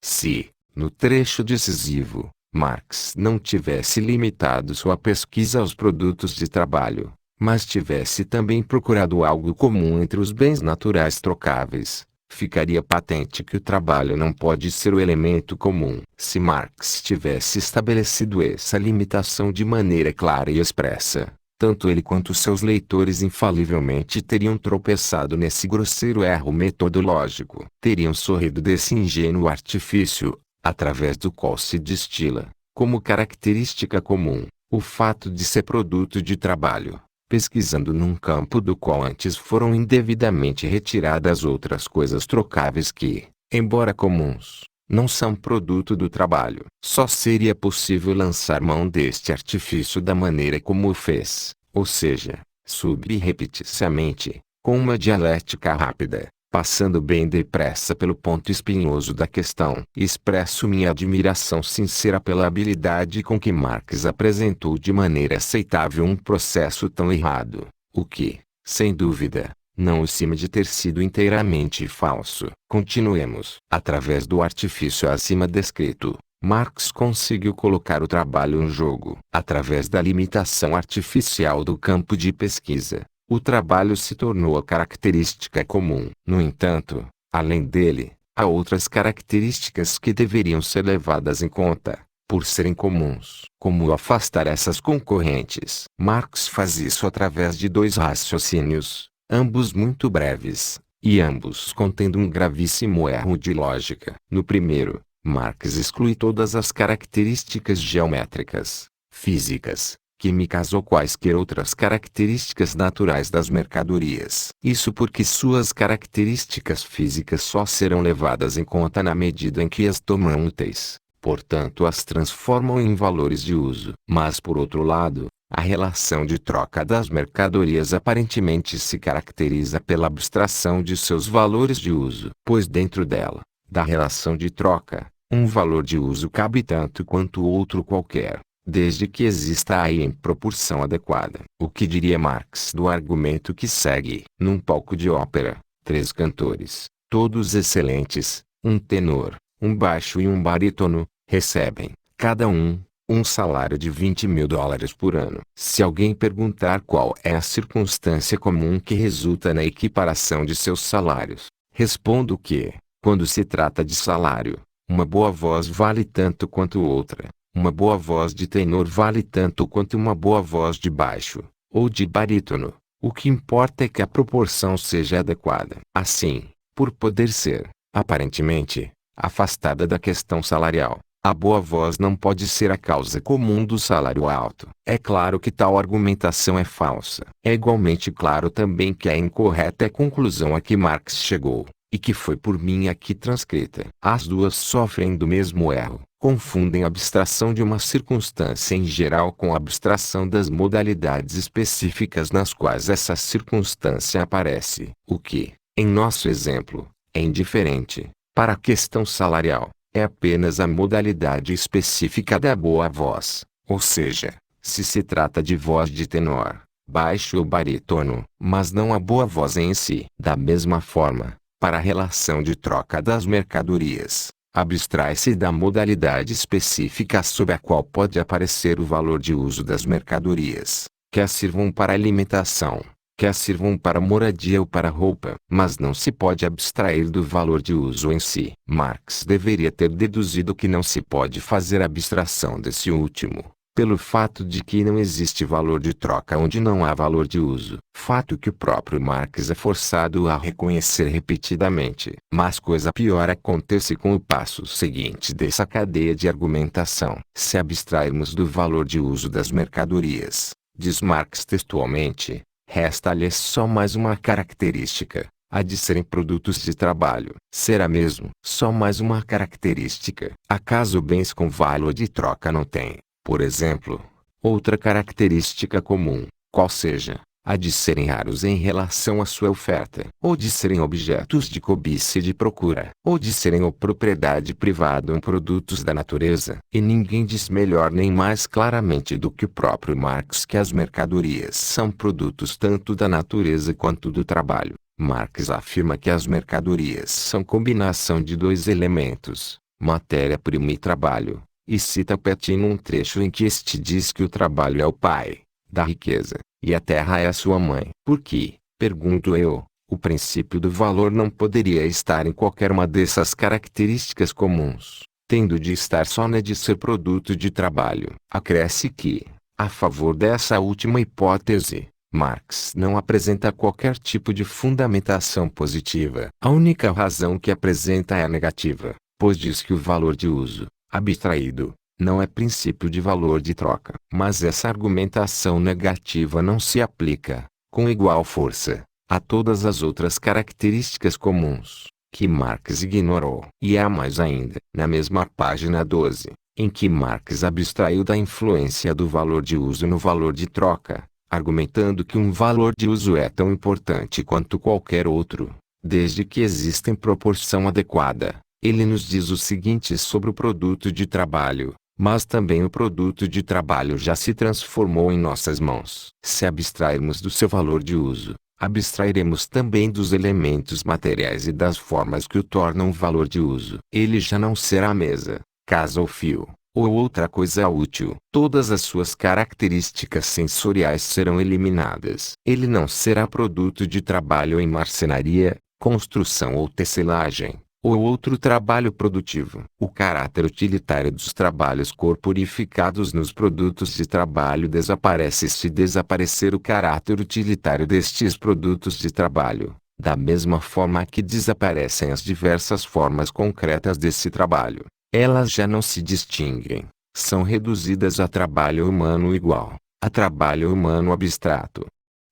Se, no trecho decisivo, Marx não tivesse limitado sua pesquisa aos produtos de trabalho, mas tivesse também procurado algo comum entre os bens naturais trocáveis, ficaria patente que o trabalho não pode ser o elemento comum. Se Marx tivesse estabelecido essa limitação de maneira clara e expressa, tanto ele quanto seus leitores infalivelmente teriam tropeçado nesse grosseiro erro metodológico. Teriam sorrido desse ingênuo artifício, através do qual se destila, como característica comum, o fato de ser produto de trabalho, pesquisando num campo do qual antes foram indevidamente retiradas outras coisas trocáveis que, embora comuns, não são produto do trabalho. Só seria possível lançar mão deste artifício da maneira como o fez, ou seja, subrepticiamente, com uma dialética rápida, passando bem depressa pelo ponto espinhoso da questão. Expresso minha admiração sincera pela habilidade com que Marx apresentou de maneira aceitável um processo tão errado, o que, sem dúvida, não o cima de ter sido inteiramente falso. Continuemos. Através do artifício acima descrito, Marx conseguiu colocar o trabalho em jogo. Através da limitação artificial do campo de pesquisa, o trabalho se tornou a característica comum. No entanto, além dele, há outras características que deveriam ser levadas em conta, por serem comuns. Como afastar essas concorrentes? Marx faz isso através de dois raciocínios, ambos muito breves, e ambos contendo um gravíssimo erro de lógica. No primeiro, Marx exclui todas as características geométricas, físicas, químicas ou quaisquer outras características naturais das mercadorias. Isso porque suas características físicas só serão levadas em conta na medida em que as tornam úteis, portanto as transformam em valores de uso. Mas por outro lado, a relação de troca das mercadorias aparentemente se caracteriza pela abstração de seus valores de uso, pois dentro dela, da relação de troca, um valor de uso cabe tanto quanto outro qualquer, desde que exista aí em proporção adequada. O que diria Marx do argumento que segue? Num palco de ópera, 3 cantores, todos excelentes, um tenor, um baixo e um barítono, recebem, cada um salário de $20.000 por ano. Se alguém perguntar qual é a circunstância comum que resulta na equiparação de seus salários, respondo que, quando se trata de salário, uma boa voz vale tanto quanto outra. Uma boa voz de tenor vale tanto quanto uma boa voz de baixo, ou de barítono. O que importa é que a proporção seja adequada. Assim, por poder ser, aparentemente, afastada da questão salarial, a boa voz não pode ser a causa comum do salário alto. É claro que tal argumentação é falsa. É igualmente claro também que é incorreta a conclusão a que Marx chegou, e que foi por mim aqui transcrita. As duas sofrem do mesmo erro. Confundem a abstração de uma circunstância em geral com a abstração das modalidades específicas nas quais essa circunstância aparece. O que, em nosso exemplo, é indiferente, para a questão salarial, é apenas a modalidade específica da boa voz, ou seja, se se trata de voz de tenor, baixo ou barítono, mas não a boa voz em si. Da mesma forma, para a relação de troca das mercadorias, abstrai-se da modalidade específica sob a qual pode aparecer o valor de uso das mercadorias, quer sirvam para alimentação, quer sirvam para moradia ou para roupa, mas não se pode abstrair do valor de uso em si. Marx deveria ter deduzido que não se pode fazer abstração desse último, pelo fato de que não existe valor de troca onde não há valor de uso. Fato que o próprio Marx é forçado a reconhecer repetidamente. Mas coisa pior acontece com o passo seguinte dessa cadeia de argumentação. Se abstrairmos do valor de uso das mercadorias, diz Marx textualmente, resta-lhes só mais uma característica, a de serem produtos de trabalho. Será mesmo só mais uma característica? Acaso bens com valor de troca não têm, por exemplo, outra característica comum, qual seja, a de serem raros em relação à sua oferta, ou de serem objetos de cobiça e de procura, ou de serem ou propriedade privada ou produtos da natureza? E ninguém diz melhor nem mais claramente do que o próprio Marx que as mercadorias são produtos tanto da natureza quanto do trabalho. Marx afirma que as mercadorias são combinação de 2 elementos, matéria-prima e trabalho. E cita Petin num trecho em que este diz que o trabalho é o pai da riqueza, e a terra é a sua mãe. Por que, pergunto eu, o princípio do valor não poderia estar em qualquer uma dessas características comuns, tendo de estar só na de ser produto de trabalho? Acresce que, a favor dessa última hipótese, Marx não apresenta qualquer tipo de fundamentação positiva. A única razão que apresenta é a negativa, pois diz que o valor de uso, abstraído, não é princípio de valor de troca. Mas essa argumentação negativa não se aplica, com igual força, a todas as outras características comuns, que Marx ignorou. E há mais ainda. Na mesma página 12, em que Marx abstraiu da influência do valor de uso no valor de troca, argumentando que um valor de uso é tão importante quanto qualquer outro, desde que exista em proporção adequada. Ele nos diz o seguinte sobre o produto de trabalho, mas também o produto de trabalho já se transformou em nossas mãos. Se abstrairmos do seu valor de uso, abstrairemos também dos elementos materiais e das formas que o tornam valor de uso. Ele já não será mesa, casa ou fio, ou outra coisa útil. Todas as suas características sensoriais serão eliminadas. Ele não será produto de trabalho em marcenaria, construção ou tecelagem, ou outro trabalho produtivo. O caráter utilitário dos trabalhos corporificados nos produtos de trabalho desaparece se desaparecer o caráter utilitário destes produtos de trabalho, da mesma forma que desaparecem as diversas formas concretas desse trabalho. Elas já não se distinguem, são reduzidas a trabalho humano igual, a trabalho humano abstrato.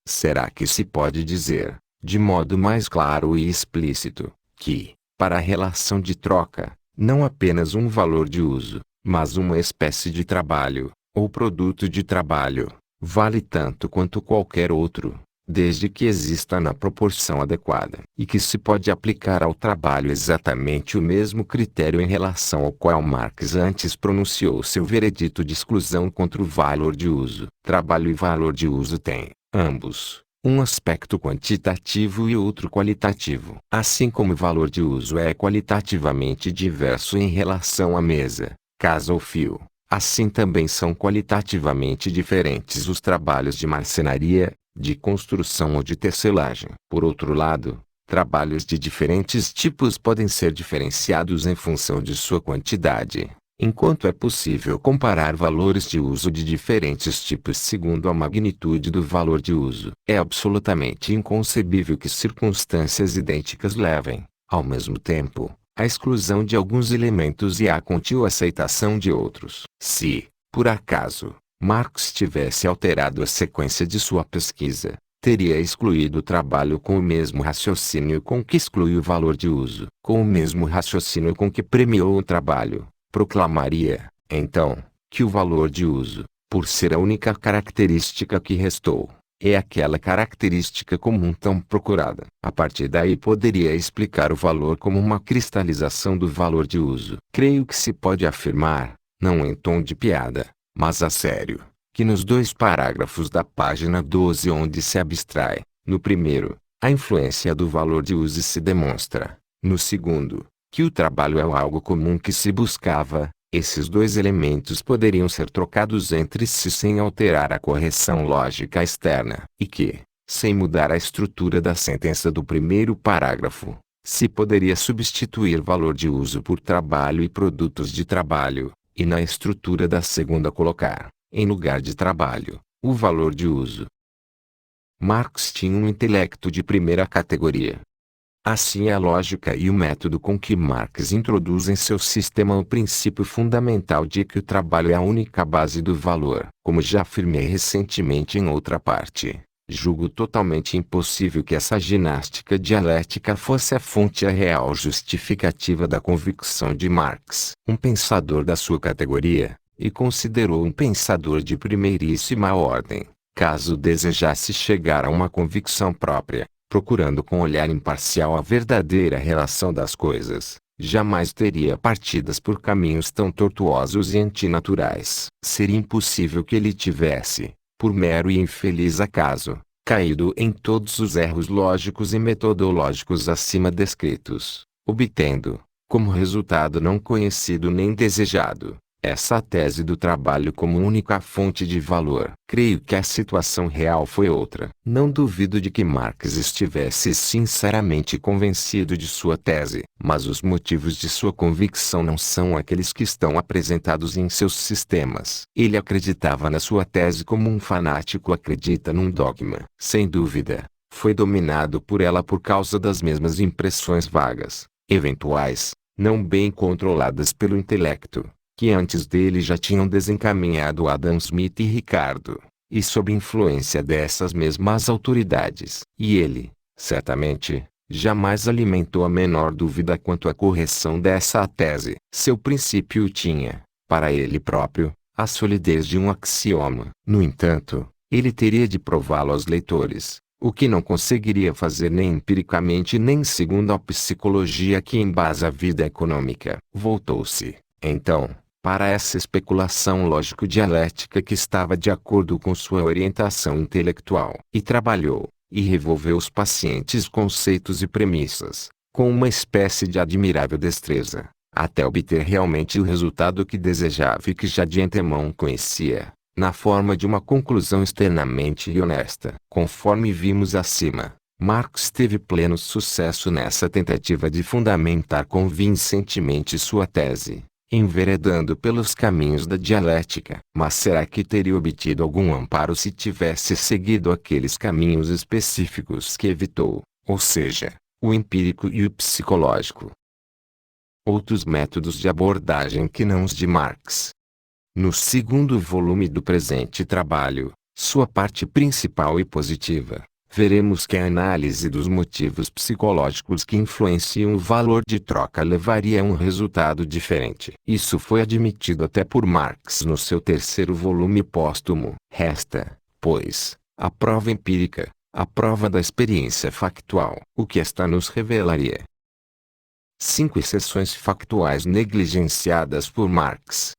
Será que se pode dizer, de modo mais claro e explícito, que, para a relação de troca, não apenas um valor de uso, mas uma espécie de trabalho, ou produto de trabalho, vale tanto quanto qualquer outro, desde que exista na proporção adequada, e que se pode aplicar ao trabalho exatamente o mesmo critério em relação ao qual Marx antes pronunciou seu veredito de exclusão contra o valor de uso. Trabalho e valor de uso têm, ambos, um aspecto quantitativo e outro qualitativo. Assim como o valor de uso é qualitativamente diverso em relação à mesa, casa ou fio, assim também são qualitativamente diferentes os trabalhos de marcenaria, de construção ou de tecelagem. Por outro lado, trabalhos de diferentes tipos podem ser diferenciados em função de sua quantidade. Enquanto é possível comparar valores de uso de diferentes tipos segundo a magnitude do valor de uso, é absolutamente inconcebível que circunstâncias idênticas levem, ao mesmo tempo, à exclusão de alguns elementos e à contínua aceitação de outros. Se, por acaso, Marx tivesse alterado a sequência de sua pesquisa, teria excluído o trabalho com o mesmo raciocínio com que exclui o valor de uso, com o mesmo raciocínio com que premiou o trabalho. Proclamaria, então, que o valor de uso, por ser a única característica que restou, é aquela característica comum tão procurada. A partir daí poderia explicar o valor como uma cristalização do valor de uso. Creio que se pode afirmar, não em tom de piada, mas a sério, que nos 2 parágrafos da página 12 onde se abstrai, no primeiro, a influência do valor de uso se demonstra, no segundo, que o trabalho é algo comum que se buscava, esses 2 elementos poderiam ser trocados entre si sem alterar a correção lógica externa, e que, sem mudar a estrutura da sentença do primeiro parágrafo, se poderia substituir valor de uso por trabalho e produtos de trabalho, e na estrutura da segunda colocar, em lugar de trabalho, o valor de uso. Marx tinha um intelecto de primeira categoria. Assim é a lógica e o método com que Marx introduz em seu sistema o princípio fundamental de que o trabalho é a única base do valor. Como já afirmei recentemente em outra parte, julgo totalmente impossível que essa ginástica dialética fosse a fonte real justificativa da convicção de Marx. Um pensador da sua categoria, e considerou um pensador de primeiríssima ordem, caso desejasse chegar a uma convicção própria, procurando com olhar imparcial a verdadeira relação das coisas, jamais teria partidas por caminhos tão tortuosos e antinaturais. Seria impossível que ele tivesse, por mero e infeliz acaso, caído em todos os erros lógicos e metodológicos acima descritos, obtendo, como resultado não conhecido nem desejado, essa tese do trabalho como única fonte de valor. Creio que a situação real foi outra. Não duvido de que Marx estivesse sinceramente convencido de sua tese, mas os motivos de sua convicção não são aqueles que estão apresentados em seus sistemas. Ele acreditava na sua tese como um fanático acredita num dogma. Sem dúvida, foi dominado por ela por causa das mesmas impressões vagas, eventuais, não bem controladas pelo intelecto, que antes dele já tinham desencaminhado Adam Smith e Ricardo, e sob influência dessas mesmas autoridades. E ele, certamente, jamais alimentou a menor dúvida quanto à correção dessa tese. Seu princípio tinha, para ele próprio, a solidez de um axioma. No entanto, ele teria de prová-lo aos leitores, o que não conseguiria fazer nem empiricamente nem segundo a psicologia que embasa a vida econômica. Voltou-se, então, para essa especulação lógico-dialética que estava de acordo com sua orientação intelectual, e trabalhou, e revolveu os pacientes conceitos e premissas, com uma espécie de admirável destreza, até obter realmente o resultado que desejava e que já de antemão conhecia, na forma de uma conclusão externamente honesta. Conforme vimos acima, Marx teve pleno sucesso nessa tentativa de fundamentar convincentemente sua tese, enveredando pelos caminhos da dialética. Mas será que teria obtido algum amparo se tivesse seguido aqueles caminhos específicos que evitou, ou seja, o empírico e o psicológico? Outros métodos de abordagem que não os de Marx. No segundo volume do presente trabalho, sua parte principal e positiva, veremos que a análise dos motivos psicológicos que influenciam o valor de troca levaria a um resultado diferente. Isso foi admitido até por Marx no seu terceiro volume póstumo. Resta, pois, a prova empírica, a prova da experiência factual. O que esta nos revelaria? 5 exceções factuais negligenciadas por Marx.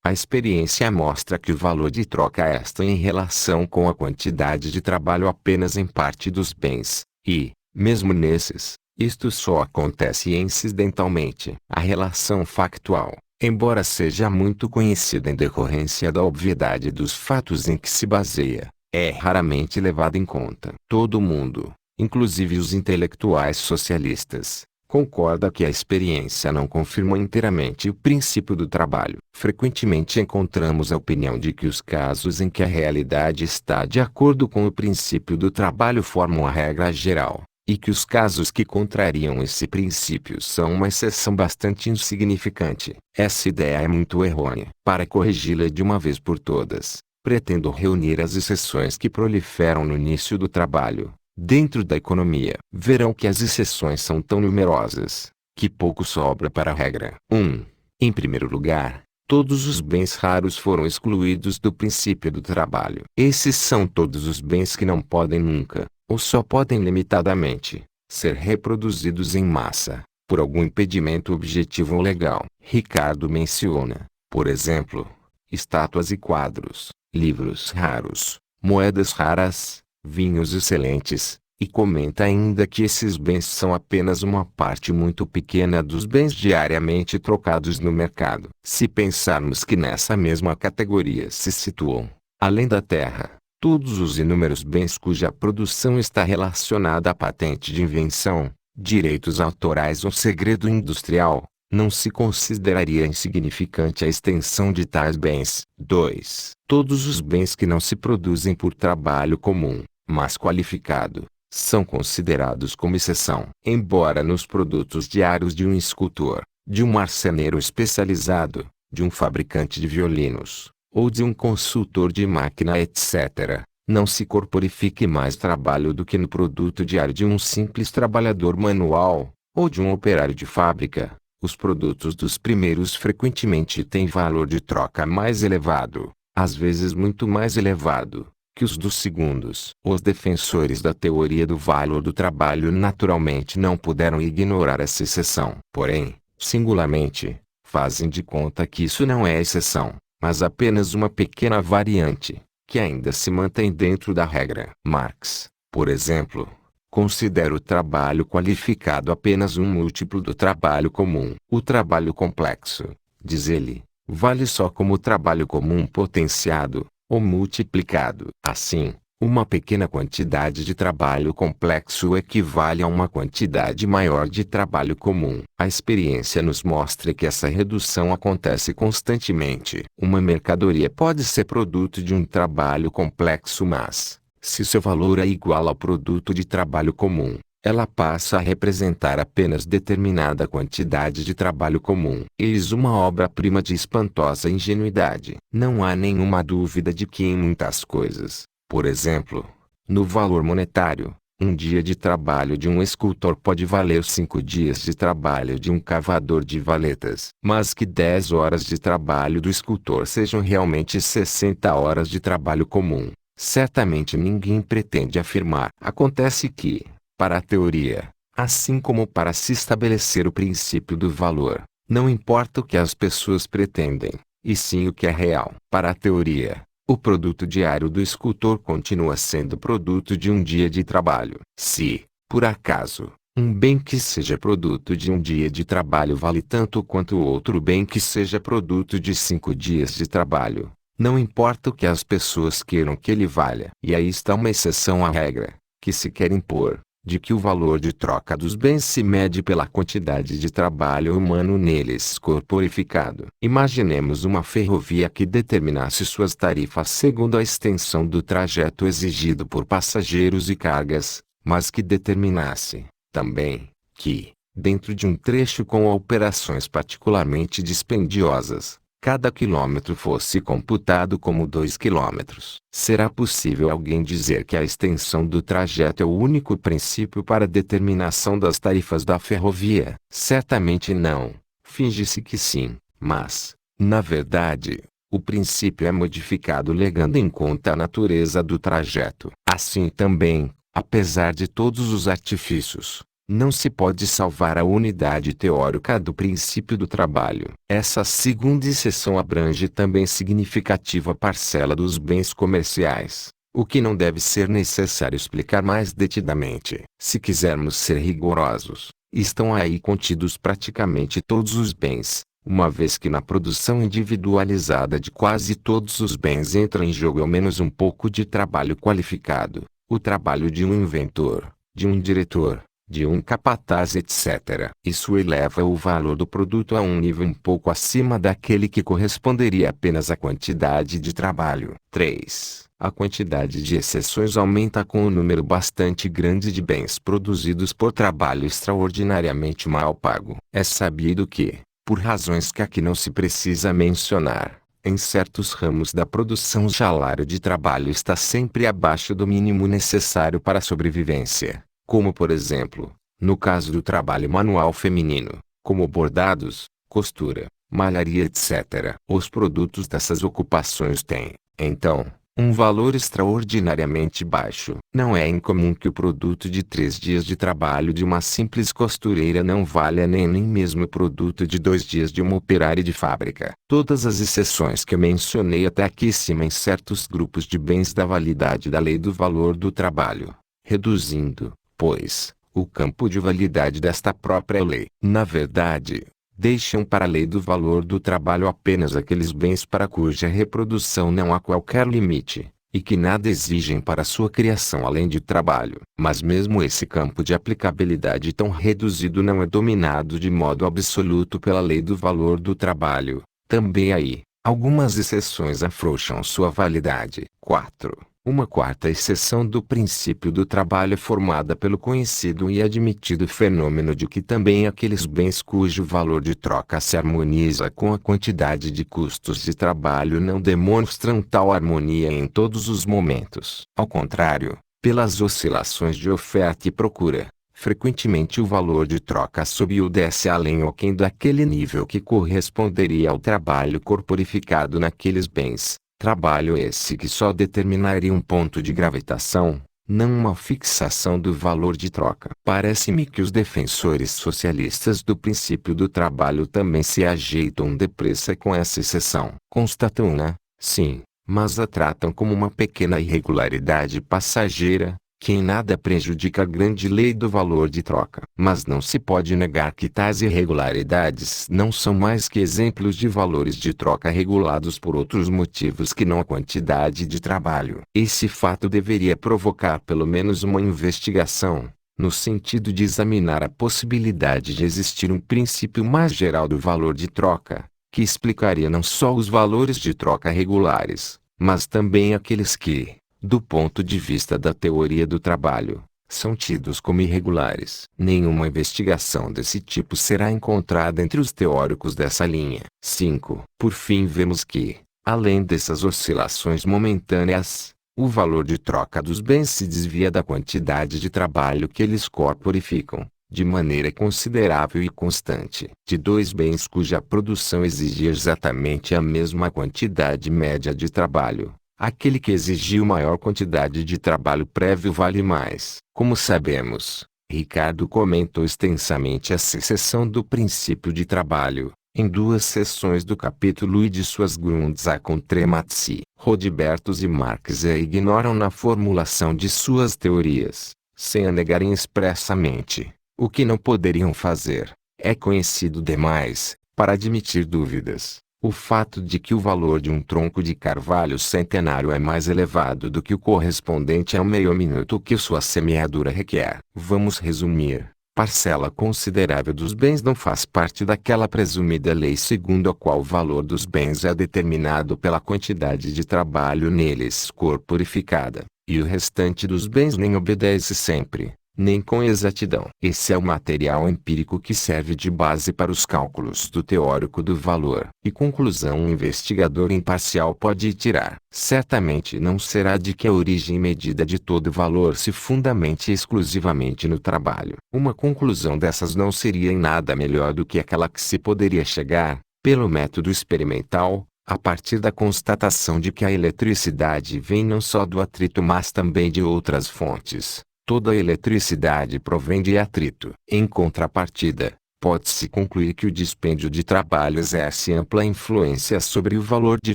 A experiência mostra que o valor de troca está em relação com a quantidade de trabalho apenas em parte dos bens, e, mesmo nesses, isto só acontece incidentalmente. A relação factual, embora seja muito conhecida em decorrência da obviedade dos fatos em que se baseia, é raramente levada em conta. Todo mundo, inclusive os intelectuais socialistas, concorda que a experiência não confirma inteiramente o princípio do trabalho. Frequentemente encontramos a opinião de que os casos em que a realidade está de acordo com o princípio do trabalho formam a regra geral, e que os casos que contrariam esse princípio são uma exceção bastante insignificante. Essa ideia é muito errônea. Para corrigi-la de uma vez por todas, pretendo reunir as exceções que proliferam no início do trabalho. Dentro da economia, verão que as exceções são tão numerosas, que pouco sobra para a regra. 1. Em primeiro lugar, todos os bens raros foram excluídos do princípio do trabalho. Esses são todos os bens que não podem nunca, ou só podem limitadamente, ser reproduzidos em massa, por algum impedimento objetivo ou legal. Ricardo menciona, por exemplo, estátuas e quadros, livros raros, moedas raras, vinhos excelentes, e comenta ainda que esses bens são apenas uma parte muito pequena dos bens diariamente trocados no mercado. Se pensarmos que nessa mesma categoria se situam, além da terra, todos os inúmeros bens cuja produção está relacionada à patente de invenção, direitos autorais ou segredo industrial, não se consideraria insignificante a extensão de tais bens. 2. Todos os bens que não se produzem por trabalho comum, mas qualificado, são considerados como exceção. Embora nos produtos diários de um escultor, de um marceneiro especializado, de um fabricante de violinos, ou de um consultor de máquina etc., não se corporifique mais trabalho do que no produto diário de um simples trabalhador manual, ou de um operário de fábrica, os produtos dos primeiros frequentemente têm valor de troca mais elevado, às vezes muito mais elevado, que os dos segundos. Os defensores da teoria do valor do trabalho naturalmente não puderam ignorar essa exceção. Porém, singularmente, fazem de conta que isso não é exceção, mas apenas uma pequena variante, que ainda se mantém dentro da regra. Marx, por exemplo, considera o trabalho qualificado apenas um múltiplo do trabalho comum. O trabalho complexo, diz ele, vale só como trabalho comum potenciado, ou multiplicado. Assim, uma pequena quantidade de trabalho complexo equivale a uma quantidade maior de trabalho comum. A experiência nos mostra que essa redução acontece constantemente. Uma mercadoria pode ser produto de um trabalho complexo, mas, se seu valor é igual ao produto de trabalho comum, ela passa a representar apenas determinada quantidade de trabalho comum. Eis uma obra-prima de espantosa ingenuidade. Não há nenhuma dúvida de que em muitas coisas, por exemplo, no valor monetário, um dia de trabalho de um escultor pode valer 5 dias de trabalho de um cavador de valetas. Mas que 10 horas de trabalho do escultor sejam realmente 60 horas de trabalho comum, certamente ninguém pretende afirmar. Acontece que, para a teoria, assim como para se estabelecer o princípio do valor, não importa o que as pessoas pretendem, e sim o que é real. Para a teoria, o produto diário do escultor continua sendo produto de um dia de trabalho. Se, por acaso, um bem que seja produto de um dia de trabalho vale tanto quanto outro bem que seja produto de 5 dias de trabalho, não importa o que as pessoas queiram que ele valha. E aí está uma exceção à regra, que se quer impor, de que o valor de troca dos bens se mede pela quantidade de trabalho humano neles corporificado. Imaginemos uma ferrovia que determinasse suas tarifas segundo a extensão do trajeto exigido por passageiros e cargas, mas que determinasse, também, que, dentro de um trecho com operações particularmente dispendiosas, cada quilômetro fosse computado como 2 quilômetros. Será possível alguém dizer que a extensão do trajeto é o único princípio para a determinação das tarifas da ferrovia? Certamente não. Finge-se que sim, mas, na verdade, o princípio é modificado levando em conta a natureza do trajeto. Assim também, apesar de todos os artifícios, não se pode salvar a unidade teórica do princípio do trabalho. Essa segunda seção abrange também significativa parcela dos bens comerciais, o que não deve ser necessário explicar mais detidamente. Se quisermos ser rigorosos, estão aí contidos praticamente todos os bens, uma vez que na produção individualizada de quase todos os bens entra em jogo ao menos um pouco de trabalho qualificado, o trabalho de um inventor, de um diretor, de um capataz, etc. Isso eleva o valor do produto a um nível um pouco acima daquele que corresponderia apenas à quantidade de trabalho. 3. A quantidade de exceções aumenta com um número bastante grande de bens produzidos por trabalho extraordinariamente mal pago. É sabido que, por razões que aqui não se precisa mencionar, em certos ramos da produção o salário de trabalho está sempre abaixo do mínimo necessário para a sobrevivência, como por exemplo, no caso do trabalho manual feminino, como bordados, costura, malharia, etc. Os produtos dessas ocupações têm, então, um valor extraordinariamente baixo. Não é incomum que o produto de 3 dias de trabalho de uma simples costureira não valha nem mesmo o produto de 2 dias de uma operária de fábrica. Todas as exceções que eu mencionei até aqui cima em certos grupos de bens da validade da lei do valor do trabalho, reduzindo, pois, o campo de validade desta própria lei. Na verdade, deixam para a lei do valor do trabalho apenas aqueles bens para cuja reprodução não há qualquer limite, e que nada exigem para sua criação além de trabalho. Mas mesmo esse campo de aplicabilidade tão reduzido não é dominado de modo absoluto pela lei do valor do trabalho. Também aí, algumas exceções afrouxam sua validade. 4. Uma quarta exceção do princípio do trabalho é formada pelo conhecido e admitido fenômeno de que também aqueles bens cujo valor de troca se harmoniza com a quantidade de custos de trabalho não demonstram tal harmonia em todos os momentos. Ao contrário, pelas oscilações de oferta e procura, frequentemente o valor de troca sobe ou desce além ou aquém daquele nível que corresponderia ao trabalho corporificado naqueles bens. Trabalho esse que só determinaria um ponto de gravitação, não uma fixação do valor de troca. Parece-me que os defensores socialistas do princípio do trabalho também se ajeitam depressa com essa exceção. Constatam-na, sim, mas a tratam como uma pequena irregularidade passageira, que em nada prejudica a grande lei do valor de troca. Mas não se pode negar que tais irregularidades não são mais que exemplos de valores de troca regulados por outros motivos que não a quantidade de trabalho. Esse fato deveria provocar pelo menos uma investigação, no sentido de examinar a possibilidade de existir um princípio mais geral do valor de troca, que explicaria não só os valores de troca regulares, mas também aqueles que, do ponto de vista da teoria do trabalho, são tidos como irregulares. Nenhuma investigação desse tipo será encontrada entre os teóricos dessa linha. 5. Por fim vemos que, além dessas oscilações momentâneas, o valor de troca dos bens se desvia da quantidade de trabalho que eles corporificam, de maneira considerável e constante. De 2 bens cuja produção exige exatamente a mesma quantidade média de trabalho, aquele que exigiu maior quantidade de trabalho prévio vale mais. Como sabemos, Ricardo comentou extensamente essa seção do princípio de trabalho, em 2 seções do capítulo I de suas Grundsachen. Rodbertus e Marx a ignoram na formulação de suas teorias, sem a negarem expressamente, o que não poderiam fazer. É conhecido demais, para admitir dúvidas, o fato de que o valor de um tronco de carvalho centenário é mais elevado do que o correspondente ao meio minuto que sua semeadura requer. Vamos resumir. Parcela considerável dos bens não faz parte daquela presumida lei segundo a qual o valor dos bens é determinado pela quantidade de trabalho neles corporificada, e o restante dos bens nem obedece sempre, nem com exatidão. Esse é o material empírico que serve de base para os cálculos do teórico do valor. E conclusão um investigador imparcial pode tirar. Certamente não será de que a origem e medida de todo valor se fundamente exclusivamente no trabalho. Uma conclusão dessas não seria em nada melhor do que aquela que se poderia chegar, pelo método experimental, a partir da constatação de que a eletricidade vem não só do atrito mas também de outras fontes. Toda a eletricidade provém de atrito. Em contrapartida, pode-se concluir que o dispêndio de trabalho exerce ampla influência sobre o valor de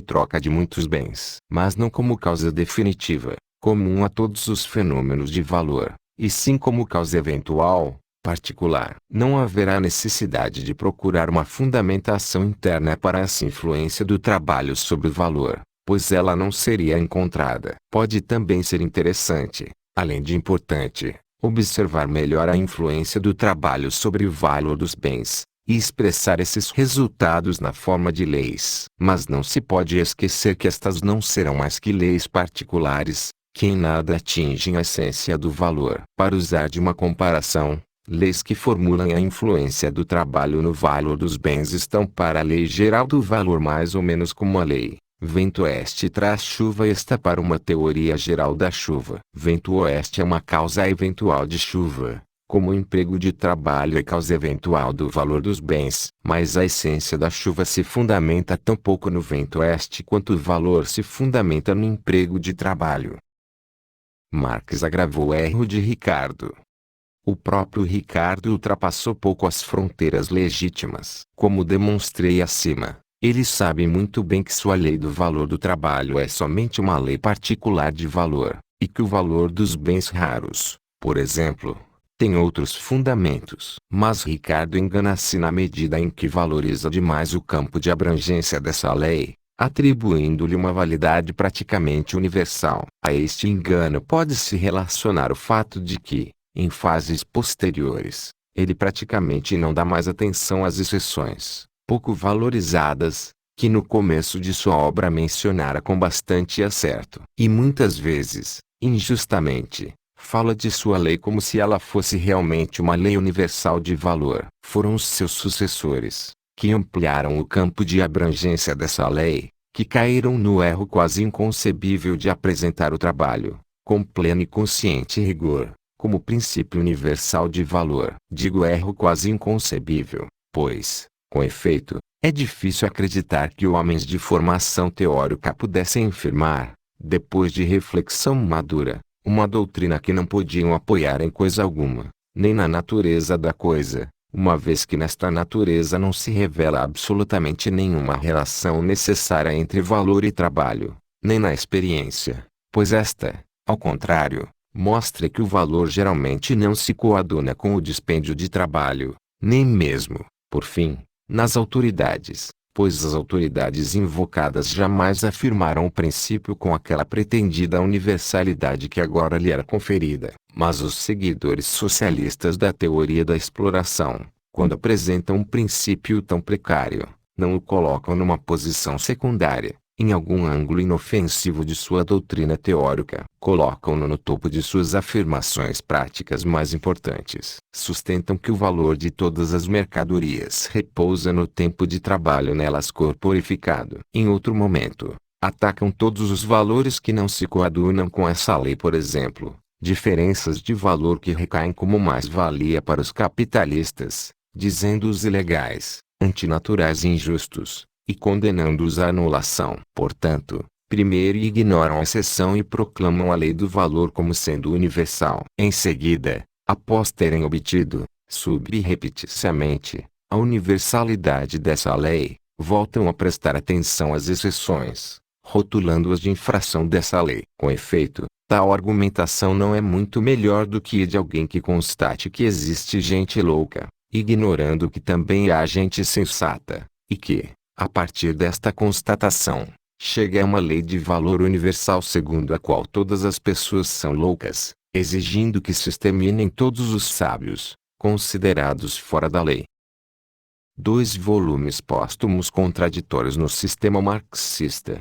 troca de muitos bens, mas não como causa definitiva, comum a todos os fenômenos de valor, e sim como causa eventual, particular. Não haverá necessidade de procurar uma fundamentação interna para essa influência do trabalho sobre o valor, pois ela não seria encontrada. Pode também ser interessante, além de importante, observar melhor a influência do trabalho sobre o valor dos bens, e expressar esses resultados na forma de leis. Mas não se pode esquecer que estas não serão mais que leis particulares, que em nada atingem a essência do valor. Para usar de uma comparação, leis que formulam a influência do trabalho no valor dos bens estão para a lei geral do valor mais ou menos como a lei vento oeste traz chuva está para uma teoria geral da chuva. Vento oeste é uma causa eventual de chuva, como o emprego de trabalho é causa eventual do valor dos bens, mas a essência da chuva se fundamenta tão pouco no vento oeste quanto o valor se fundamenta no emprego de trabalho. Marx agravou o erro de Ricardo. O próprio Ricardo ultrapassou pouco as fronteiras legítimas. Como demonstrei acima, ele sabe muito bem que sua lei do valor do trabalho é somente uma lei particular de valor, e que o valor dos bens raros, por exemplo, tem outros fundamentos. Mas Ricardo engana-se na medida em que valoriza demais o campo de abrangência dessa lei, atribuindo-lhe uma validade praticamente universal. A este engano pode-se relacionar o fato de que, em fases posteriores, ele praticamente não dá mais atenção às exceções, pouco valorizadas, que no começo de sua obra mencionara com bastante acerto. E muitas vezes, injustamente, fala de sua lei como se ela fosse realmente uma lei universal de valor. Foram os seus sucessores, que ampliaram o campo de abrangência dessa lei, que caíram no erro quase inconcebível de apresentar o trabalho, com pleno e consciente rigor, como princípio universal de valor. Digo erro quase inconcebível, pois, com efeito, é difícil acreditar que homens de formação teórica pudessem afirmar, depois de reflexão madura, uma doutrina que não podiam apoiar em coisa alguma, nem na natureza da coisa, uma vez que nesta natureza não se revela absolutamente nenhuma relação necessária entre valor e trabalho, nem na experiência, pois esta, ao contrário, mostra que o valor geralmente não se coaduna com o dispêndio de trabalho, nem mesmo, por fim, nas autoridades, pois as autoridades invocadas jamais afirmaram o princípio com aquela pretendida universalidade que agora lhe era conferida. Mas os seguidores socialistas da teoria da exploração, quando apresentam um princípio tão precário, não o colocam numa posição secundária, em algum ângulo inofensivo de sua doutrina teórica. Colocam-no no topo de suas afirmações práticas mais importantes. Sustentam que o valor de todas as mercadorias repousa no tempo de trabalho nelas corporificado. Em outro momento, atacam todos os valores que não se coadunam com essa lei, por exemplo, diferenças de valor que recaem como mais-valia para os capitalistas, dizendo-os ilegais, antinaturais e injustos, e condenando-os à anulação. Portanto, primeiro ignoram a exceção e proclamam a lei do valor como sendo universal. Em seguida, após terem obtido, subrepticiamente, a universalidade dessa lei, voltam a prestar atenção às exceções, rotulando-as de infração dessa lei. Com efeito, tal argumentação não é muito melhor do que a de alguém que constate que existe gente louca, ignorando que também há gente sensata, e que, a partir desta constatação, chega a uma lei de valor universal segundo a qual todas as pessoas são loucas, exigindo que se exterminem todos os sábios, considerados fora da lei. 2 volumes póstumos contraditórios no sistema marxista.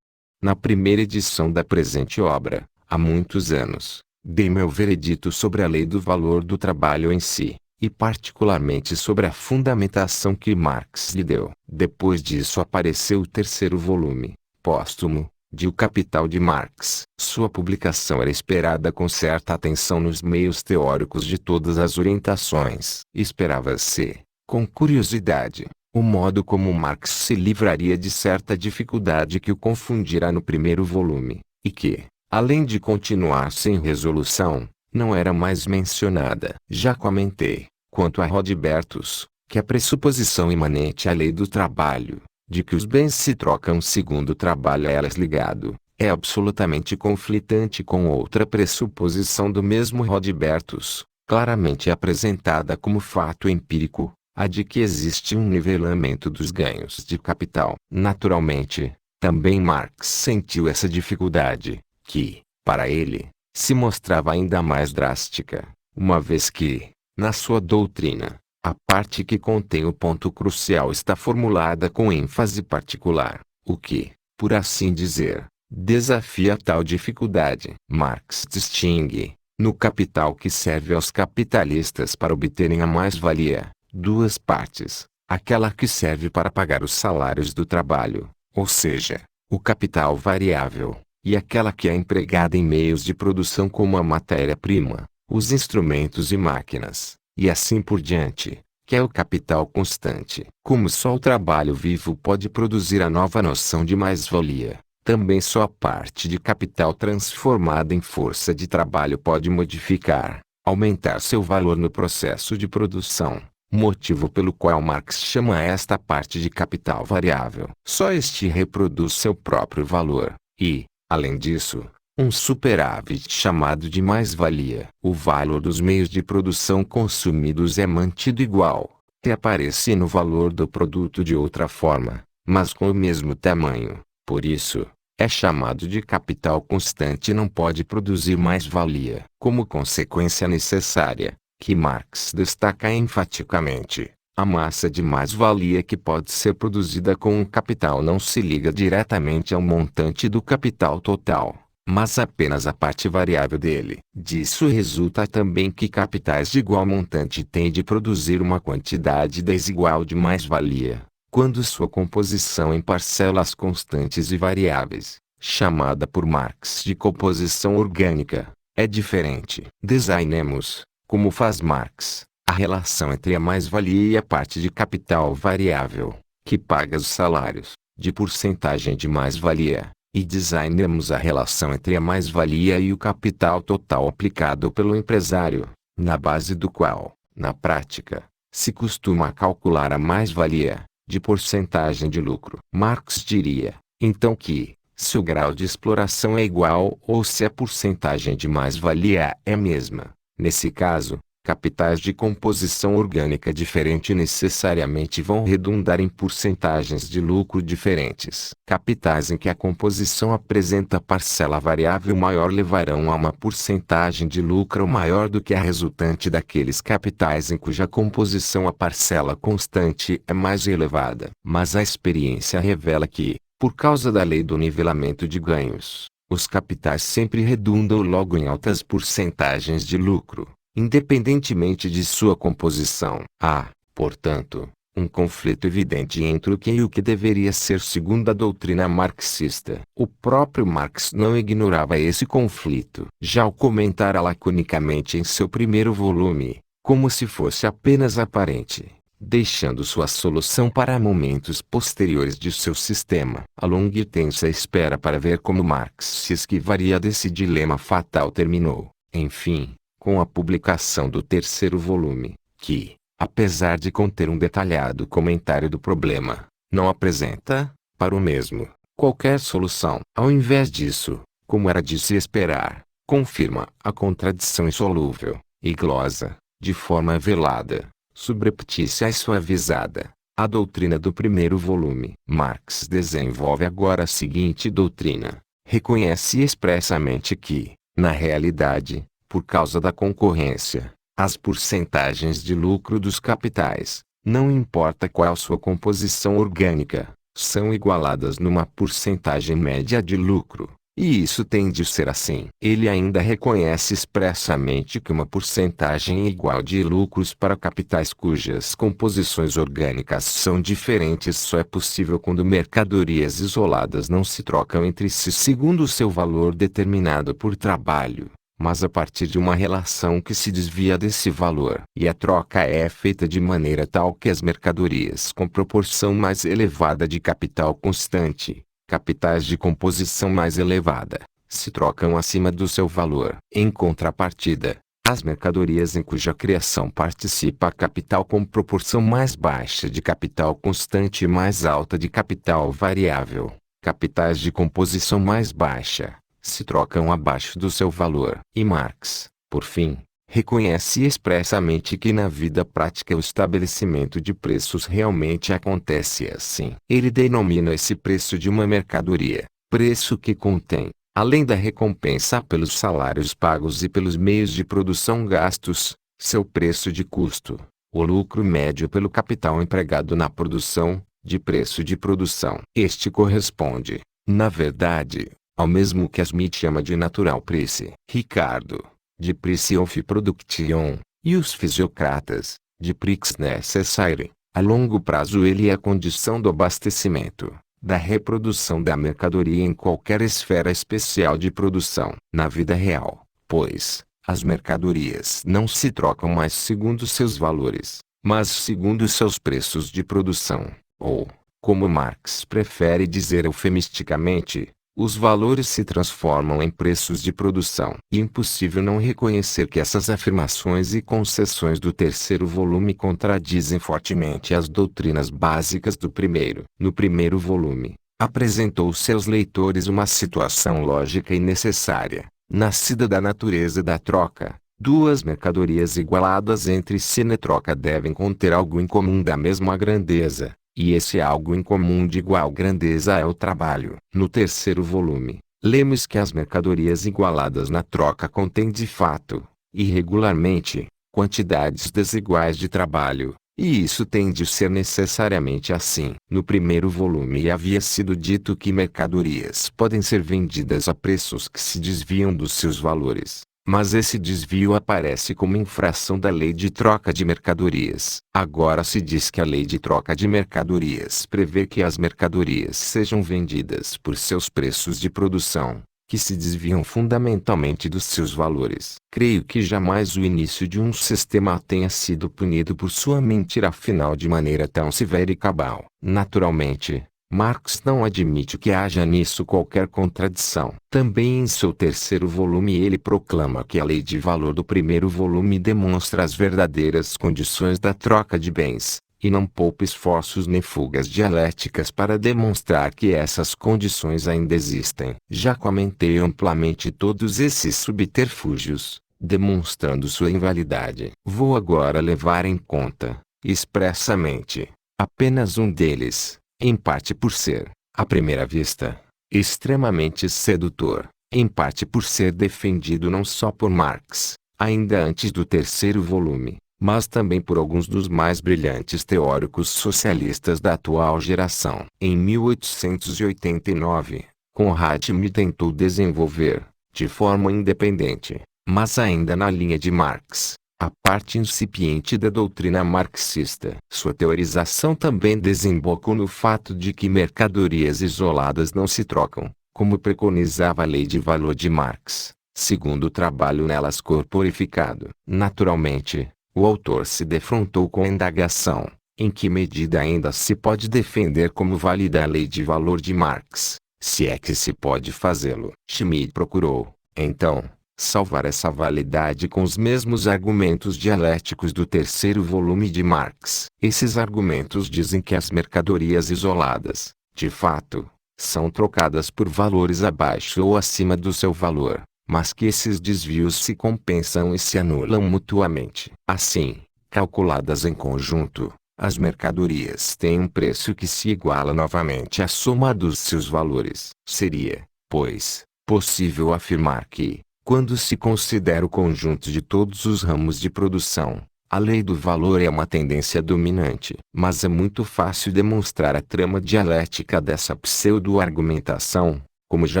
Na primeira edição da presente obra, há muitos anos, Dei meu veredito sobre a lei do valor do trabalho em si, e particularmente sobre a fundamentação que Marx lhe deu. Depois disso apareceu o terceiro volume, póstumo, de O Capital de Marx. Sua publicação era esperada com certa atenção nos meios teóricos de todas as orientações. Esperava-se, com curiosidade, o modo como Marx se livraria de certa dificuldade que o confundirá no primeiro volume, e que, além de continuar sem resolução, não era mais mencionada. Já comentei, quanto a Rodbertus, que a pressuposição imanente à lei do trabalho, de que os bens se trocam segundo o trabalho a elas ligado, é absolutamente conflitante com outra pressuposição do mesmo Rodbertus, claramente apresentada como fato empírico, a de que existe um nivelamento dos ganhos de capital. Naturalmente, também Marx sentiu essa dificuldade, que, para ele, se mostrava ainda mais drástica, uma vez que, na sua doutrina, a parte que contém o ponto crucial está formulada com ênfase particular, o que, por assim dizer, desafia tal dificuldade. Marx distingue, no capital que serve aos capitalistas para obterem a mais-valia, duas partes: aquela que serve para pagar os salários do trabalho, ou seja, o capital variável, e aquela que é empregada em meios de produção como a matéria-prima, os instrumentos e máquinas, e assim por diante, que é o capital constante. Como só o trabalho vivo pode produzir a nova noção de mais-valia, também só a parte de capital transformada em força de trabalho pode modificar, aumentar seu valor no processo de produção, motivo pelo qual Marx chama esta parte de capital variável. Só este reproduz seu próprio valor, e, além disso, um superávit chamado de mais-valia. O valor dos meios de produção consumidos é mantido igual, que aparece no valor do produto de outra forma, mas com o mesmo tamanho. Por isso, é chamado de capital constante e não pode produzir mais-valia. Como consequência necessária, que Marx destaca enfaticamente, a massa de mais-valia que pode ser produzida com um capital não se liga diretamente ao montante do capital total, mas apenas à parte variável dele. Disso resulta também que capitais de igual montante têm de produzir uma quantidade desigual de mais-valia, quando sua composição em parcelas constantes e variáveis, chamada por Marx de composição orgânica, é diferente. Designemos, como faz Marx, a relação entre a mais-valia e a parte de capital variável, que paga os salários, de porcentagem de mais-valia, e designemos a relação entre a mais-valia e o capital total aplicado pelo empresário, na base do qual, na prática, se costuma calcular a mais-valia, de porcentagem de lucro. Marx diria, então, que, se o grau de exploração é igual ou se a porcentagem de mais-valia é a mesma, nesse caso, capitais de composição orgânica diferente necessariamente vão redundar em porcentagens de lucro diferentes. Capitais em que a composição apresenta parcela variável maior levarão a uma porcentagem de lucro maior do que a resultante daqueles capitais em cuja composição a parcela constante é mais elevada. Mas a experiência revela que, por causa da lei do nivelamento de ganhos, os capitais sempre redundam logo em altas porcentagens de lucro, independentemente de sua composição. Há, portanto, um conflito evidente entre o que e o que deveria ser segundo a doutrina marxista. O próprio Marx não ignorava esse conflito. Já o comentara laconicamente em seu primeiro volume, como se fosse apenas aparente, deixando sua solução para momentos posteriores de seu sistema. A longa e tensa espera para ver como Marx se esquivaria desse dilema fatal terminou, enfim, com a publicação do terceiro volume, que, apesar de conter um detalhado comentário do problema, não apresenta, para o mesmo, qualquer solução. Ao invés disso, como era de se esperar, confirma a contradição insolúvel, e glosa, de forma velada, subreptícia e suavizada, a doutrina do primeiro volume. Marx desenvolve agora a seguinte doutrina: reconhece expressamente que, na realidade, por causa da concorrência, as porcentagens de lucro dos capitais, não importa qual sua composição orgânica, são igualadas numa porcentagem média de lucro, E isso tem de ser assim. Ele ainda reconhece expressamente que uma porcentagem igual de lucros para capitais cujas composições orgânicas são diferentes só é possível quando mercadorias isoladas não se trocam entre si segundo o seu valor determinado por trabalho, mas a partir de uma relação que se desvia desse valor. E a troca é feita de maneira tal que as mercadorias com proporção mais elevada de capital constante, capitais de composição mais elevada, se trocam acima do seu valor. Em contrapartida, as mercadorias em cuja criação participa capital com proporção mais baixa de capital constante e mais alta de capital variável, capitais de composição mais baixa, se trocam abaixo do seu valor. E Marx, por fim, reconhece expressamente que na vida prática o estabelecimento de preços realmente acontece assim. Ele denomina esse preço de uma mercadoria, preço que contém, além da recompensa pelos salários pagos e pelos meios de produção gastos, seu preço de custo, o lucro médio pelo capital empregado na produção, de preço de produção. Este corresponde, na verdade, ao mesmo que Smith chama de natural price. Ricardo, de price of production, e os fisiocratas, de prix necessary. A longo prazo ele é a condição do abastecimento, da reprodução da mercadoria em qualquer esfera especial de produção. Na vida real, pois, as mercadorias não se trocam mais segundo seus valores, mas segundo seus preços de produção, ou, como Marx prefere dizer eufemisticamente, os valores se transformam em preços de produção. E impossível não reconhecer que essas afirmações e concessões do terceiro volume contradizem fortemente as doutrinas básicas do primeiro. No primeiro volume, apresentou seus leitores uma situação lógica e necessária, nascida da natureza da troca. Duas mercadorias igualadas entre si na troca devem conter algo em comum da mesma grandeza. E esse algo em comum de igual grandeza é o trabalho. No terceiro volume, lemos que as mercadorias igualadas na troca contêm de fato, e regularmente, quantidades desiguais de trabalho, e isso tem de ser necessariamente assim. No primeiro volume havia sido dito que mercadorias podem ser vendidas a preços que se desviam dos seus valores. Mas esse desvio aparece como infração da lei de troca de mercadorias. Agora se diz que a lei de troca de mercadorias prevê que as mercadorias sejam vendidas por seus preços de produção, que se desviam fundamentalmente dos seus valores. Creio que jamais o início de um sistema tenha sido punido por sua mentira final de maneira tão severa e cabal. Naturalmente, Marx não admite que haja nisso qualquer contradição. Também em seu terceiro volume ele proclama que a lei de valor do primeiro volume demonstra as verdadeiras condições da troca de bens, e não poupa esforços nem fugas dialéticas para demonstrar que essas condições ainda existem. Já comentei amplamente todos esses subterfúgios, demonstrando sua invalidade. Vou agora levar em conta, expressamente, apenas um deles. Em parte por ser, à primeira vista, extremamente sedutor, em parte por ser defendido não só por Marx, ainda antes do terceiro volume, mas também por alguns dos mais brilhantes teóricos socialistas da atual geração. Em 1889, Konrad Schmitt tentou desenvolver, de forma independente, mas ainda na linha de Marx, a parte incipiente da doutrina marxista. Sua teorização também desembocou no fato de que mercadorias isoladas não se trocam, como preconizava a lei de valor de Marx, segundo o trabalho nelas corporificado. Naturalmente, o autor se defrontou com a indagação, em que medida ainda se pode defender como válida a lei de valor de Marx, se é que se pode fazê-lo. Schmitt procurou, então, salvar essa validade com os mesmos argumentos dialéticos do terceiro volume de Marx. Esses argumentos dizem que as mercadorias isoladas, de fato, são trocadas por valores abaixo ou acima do seu valor, mas que esses desvios se compensam e se anulam mutuamente. Assim, calculadas em conjunto, as mercadorias têm um preço que se iguala novamente à soma dos seus valores. Seria, pois, possível afirmar que, quando se considera o conjunto de todos os ramos de produção, a lei do valor é uma tendência dominante. Mas é muito fácil demonstrar a trama dialética dessa pseudo-argumentação, como já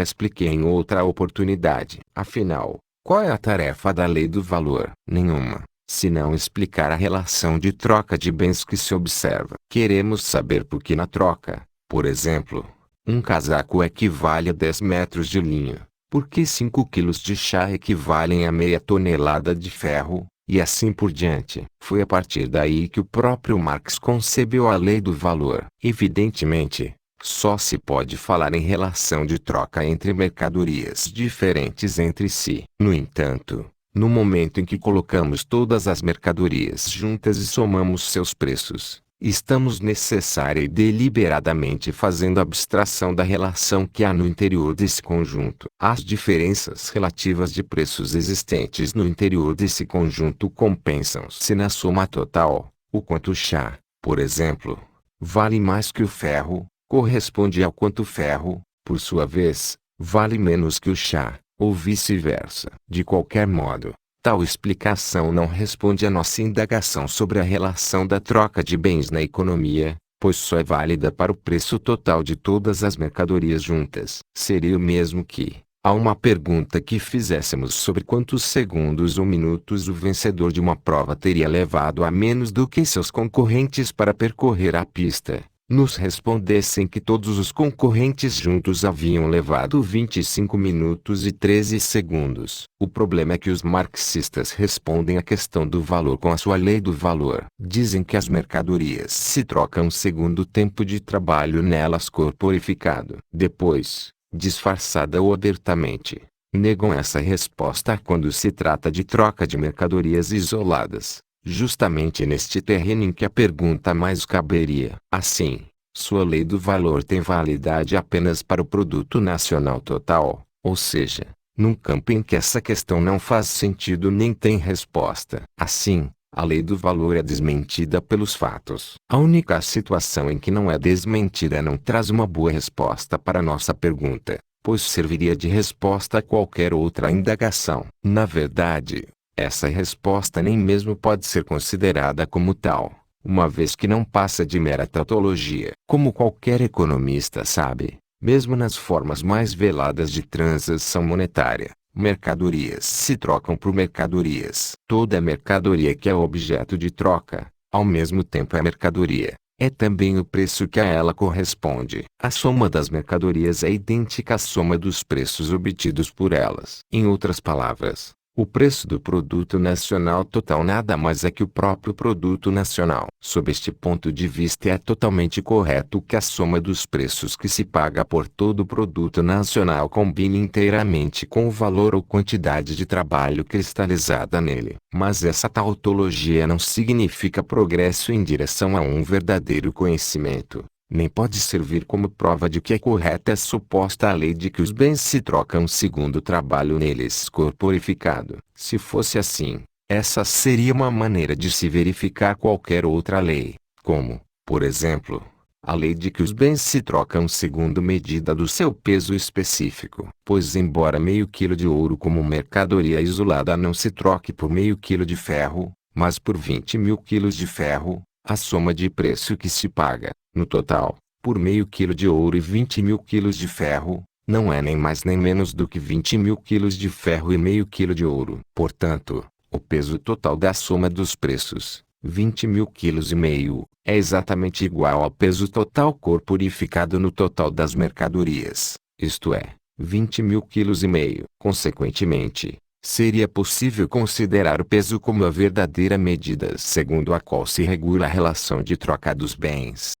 expliquei em outra oportunidade. Afinal, qual é a tarefa da lei do valor? Nenhuma, senão explicar a relação de troca de bens que se observa. Queremos saber por que na troca, por exemplo, um casaco equivale a 10 metros de linho, por que 5 quilos de chá equivalem a meia tonelada de ferro, e assim por diante. Foi a partir daí que o próprio Marx concebeu a lei do valor. Evidentemente, só se pode falar em relação de troca entre mercadorias diferentes entre si. No entanto, no momento em que colocamos todas as mercadorias juntas e somamos seus preços, estamos necessária e deliberadamente fazendo abstração da relação que há no interior desse conjunto. As diferenças relativas de preços existentes no interior desse conjunto compensam-se na soma total. O quanto o chá, por exemplo, vale mais que o ferro, corresponde ao quanto o ferro, por sua vez, vale menos que o chá, ou vice-versa. De qualquer modo, tal explicação não responde à nossa indagação sobre a relação da troca de bens na economia, pois só é válida para o preço total de todas as mercadorias juntas. Seria o mesmo que, a uma pergunta que fizéssemos sobre quantos segundos ou minutos o vencedor de uma prova teria levado a menos do que seus concorrentes para percorrer a pista, nos respondessem que todos os concorrentes juntos haviam levado 25 minutos e 13 segundos. O problema é que os marxistas respondem à questão do valor com a sua lei do valor. Dizem que as mercadorias se trocam segundo o tempo de trabalho nelas corporificado. Depois, disfarçada ou abertamente, negam essa resposta quando se trata de troca de mercadorias isoladas. Justamente neste terreno em que a pergunta mais caberia. Assim, sua lei do valor tem validade apenas para o produto nacional total, ou seja, num campo em que essa questão não faz sentido nem tem resposta. Assim, a lei do valor é desmentida pelos fatos. A única situação em que não é desmentida não traz uma boa resposta para nossa pergunta, pois serviria de resposta a qualquer outra indagação. Na verdade, essa resposta nem mesmo pode ser considerada como tal, uma vez que não passa de mera tautologia. Como qualquer economista sabe, mesmo nas formas mais veladas de transação monetária, mercadorias se trocam por mercadorias. Toda mercadoria que é objeto de troca, ao mesmo tempo é mercadoria, é também o preço que a ela corresponde. A soma das mercadorias é idêntica à soma dos preços obtidos por elas. Em outras palavras, o preço do produto nacional total nada mais é que o próprio produto nacional. Sob este ponto de vista é totalmente correto que a soma dos preços que se paga por todo o produto nacional combine inteiramente com o valor ou quantidade de trabalho cristalizada nele. Mas essa tautologia não significa progresso em direção a um verdadeiro conhecimento, nem pode servir como prova de que é correta a suposta lei de que os bens se trocam segundo o trabalho neles corporificado. Se fosse assim, essa seria uma maneira de se verificar qualquer outra lei, como, por exemplo, a lei de que os bens se trocam segundo medida do seu peso específico. Pois embora meio quilo de ouro como mercadoria isolada não se troque por meio quilo de ferro, mas por 20.000 quilos de ferro, a soma de preço que se paga, no total, por meio quilo de ouro e 20.000 quilos de ferro, não é nem mais nem menos do que 20.000 quilos de ferro e meio quilo de ouro. Portanto, o peso total da soma dos preços, 20.000 quilos e meio, é exatamente igual ao peso total corporificado no total das mercadorias, isto é, 20.000 quilos e meio. Consequentemente, seria possível considerar o peso como a verdadeira medida segundo a qual se regula a relação de troca dos bens.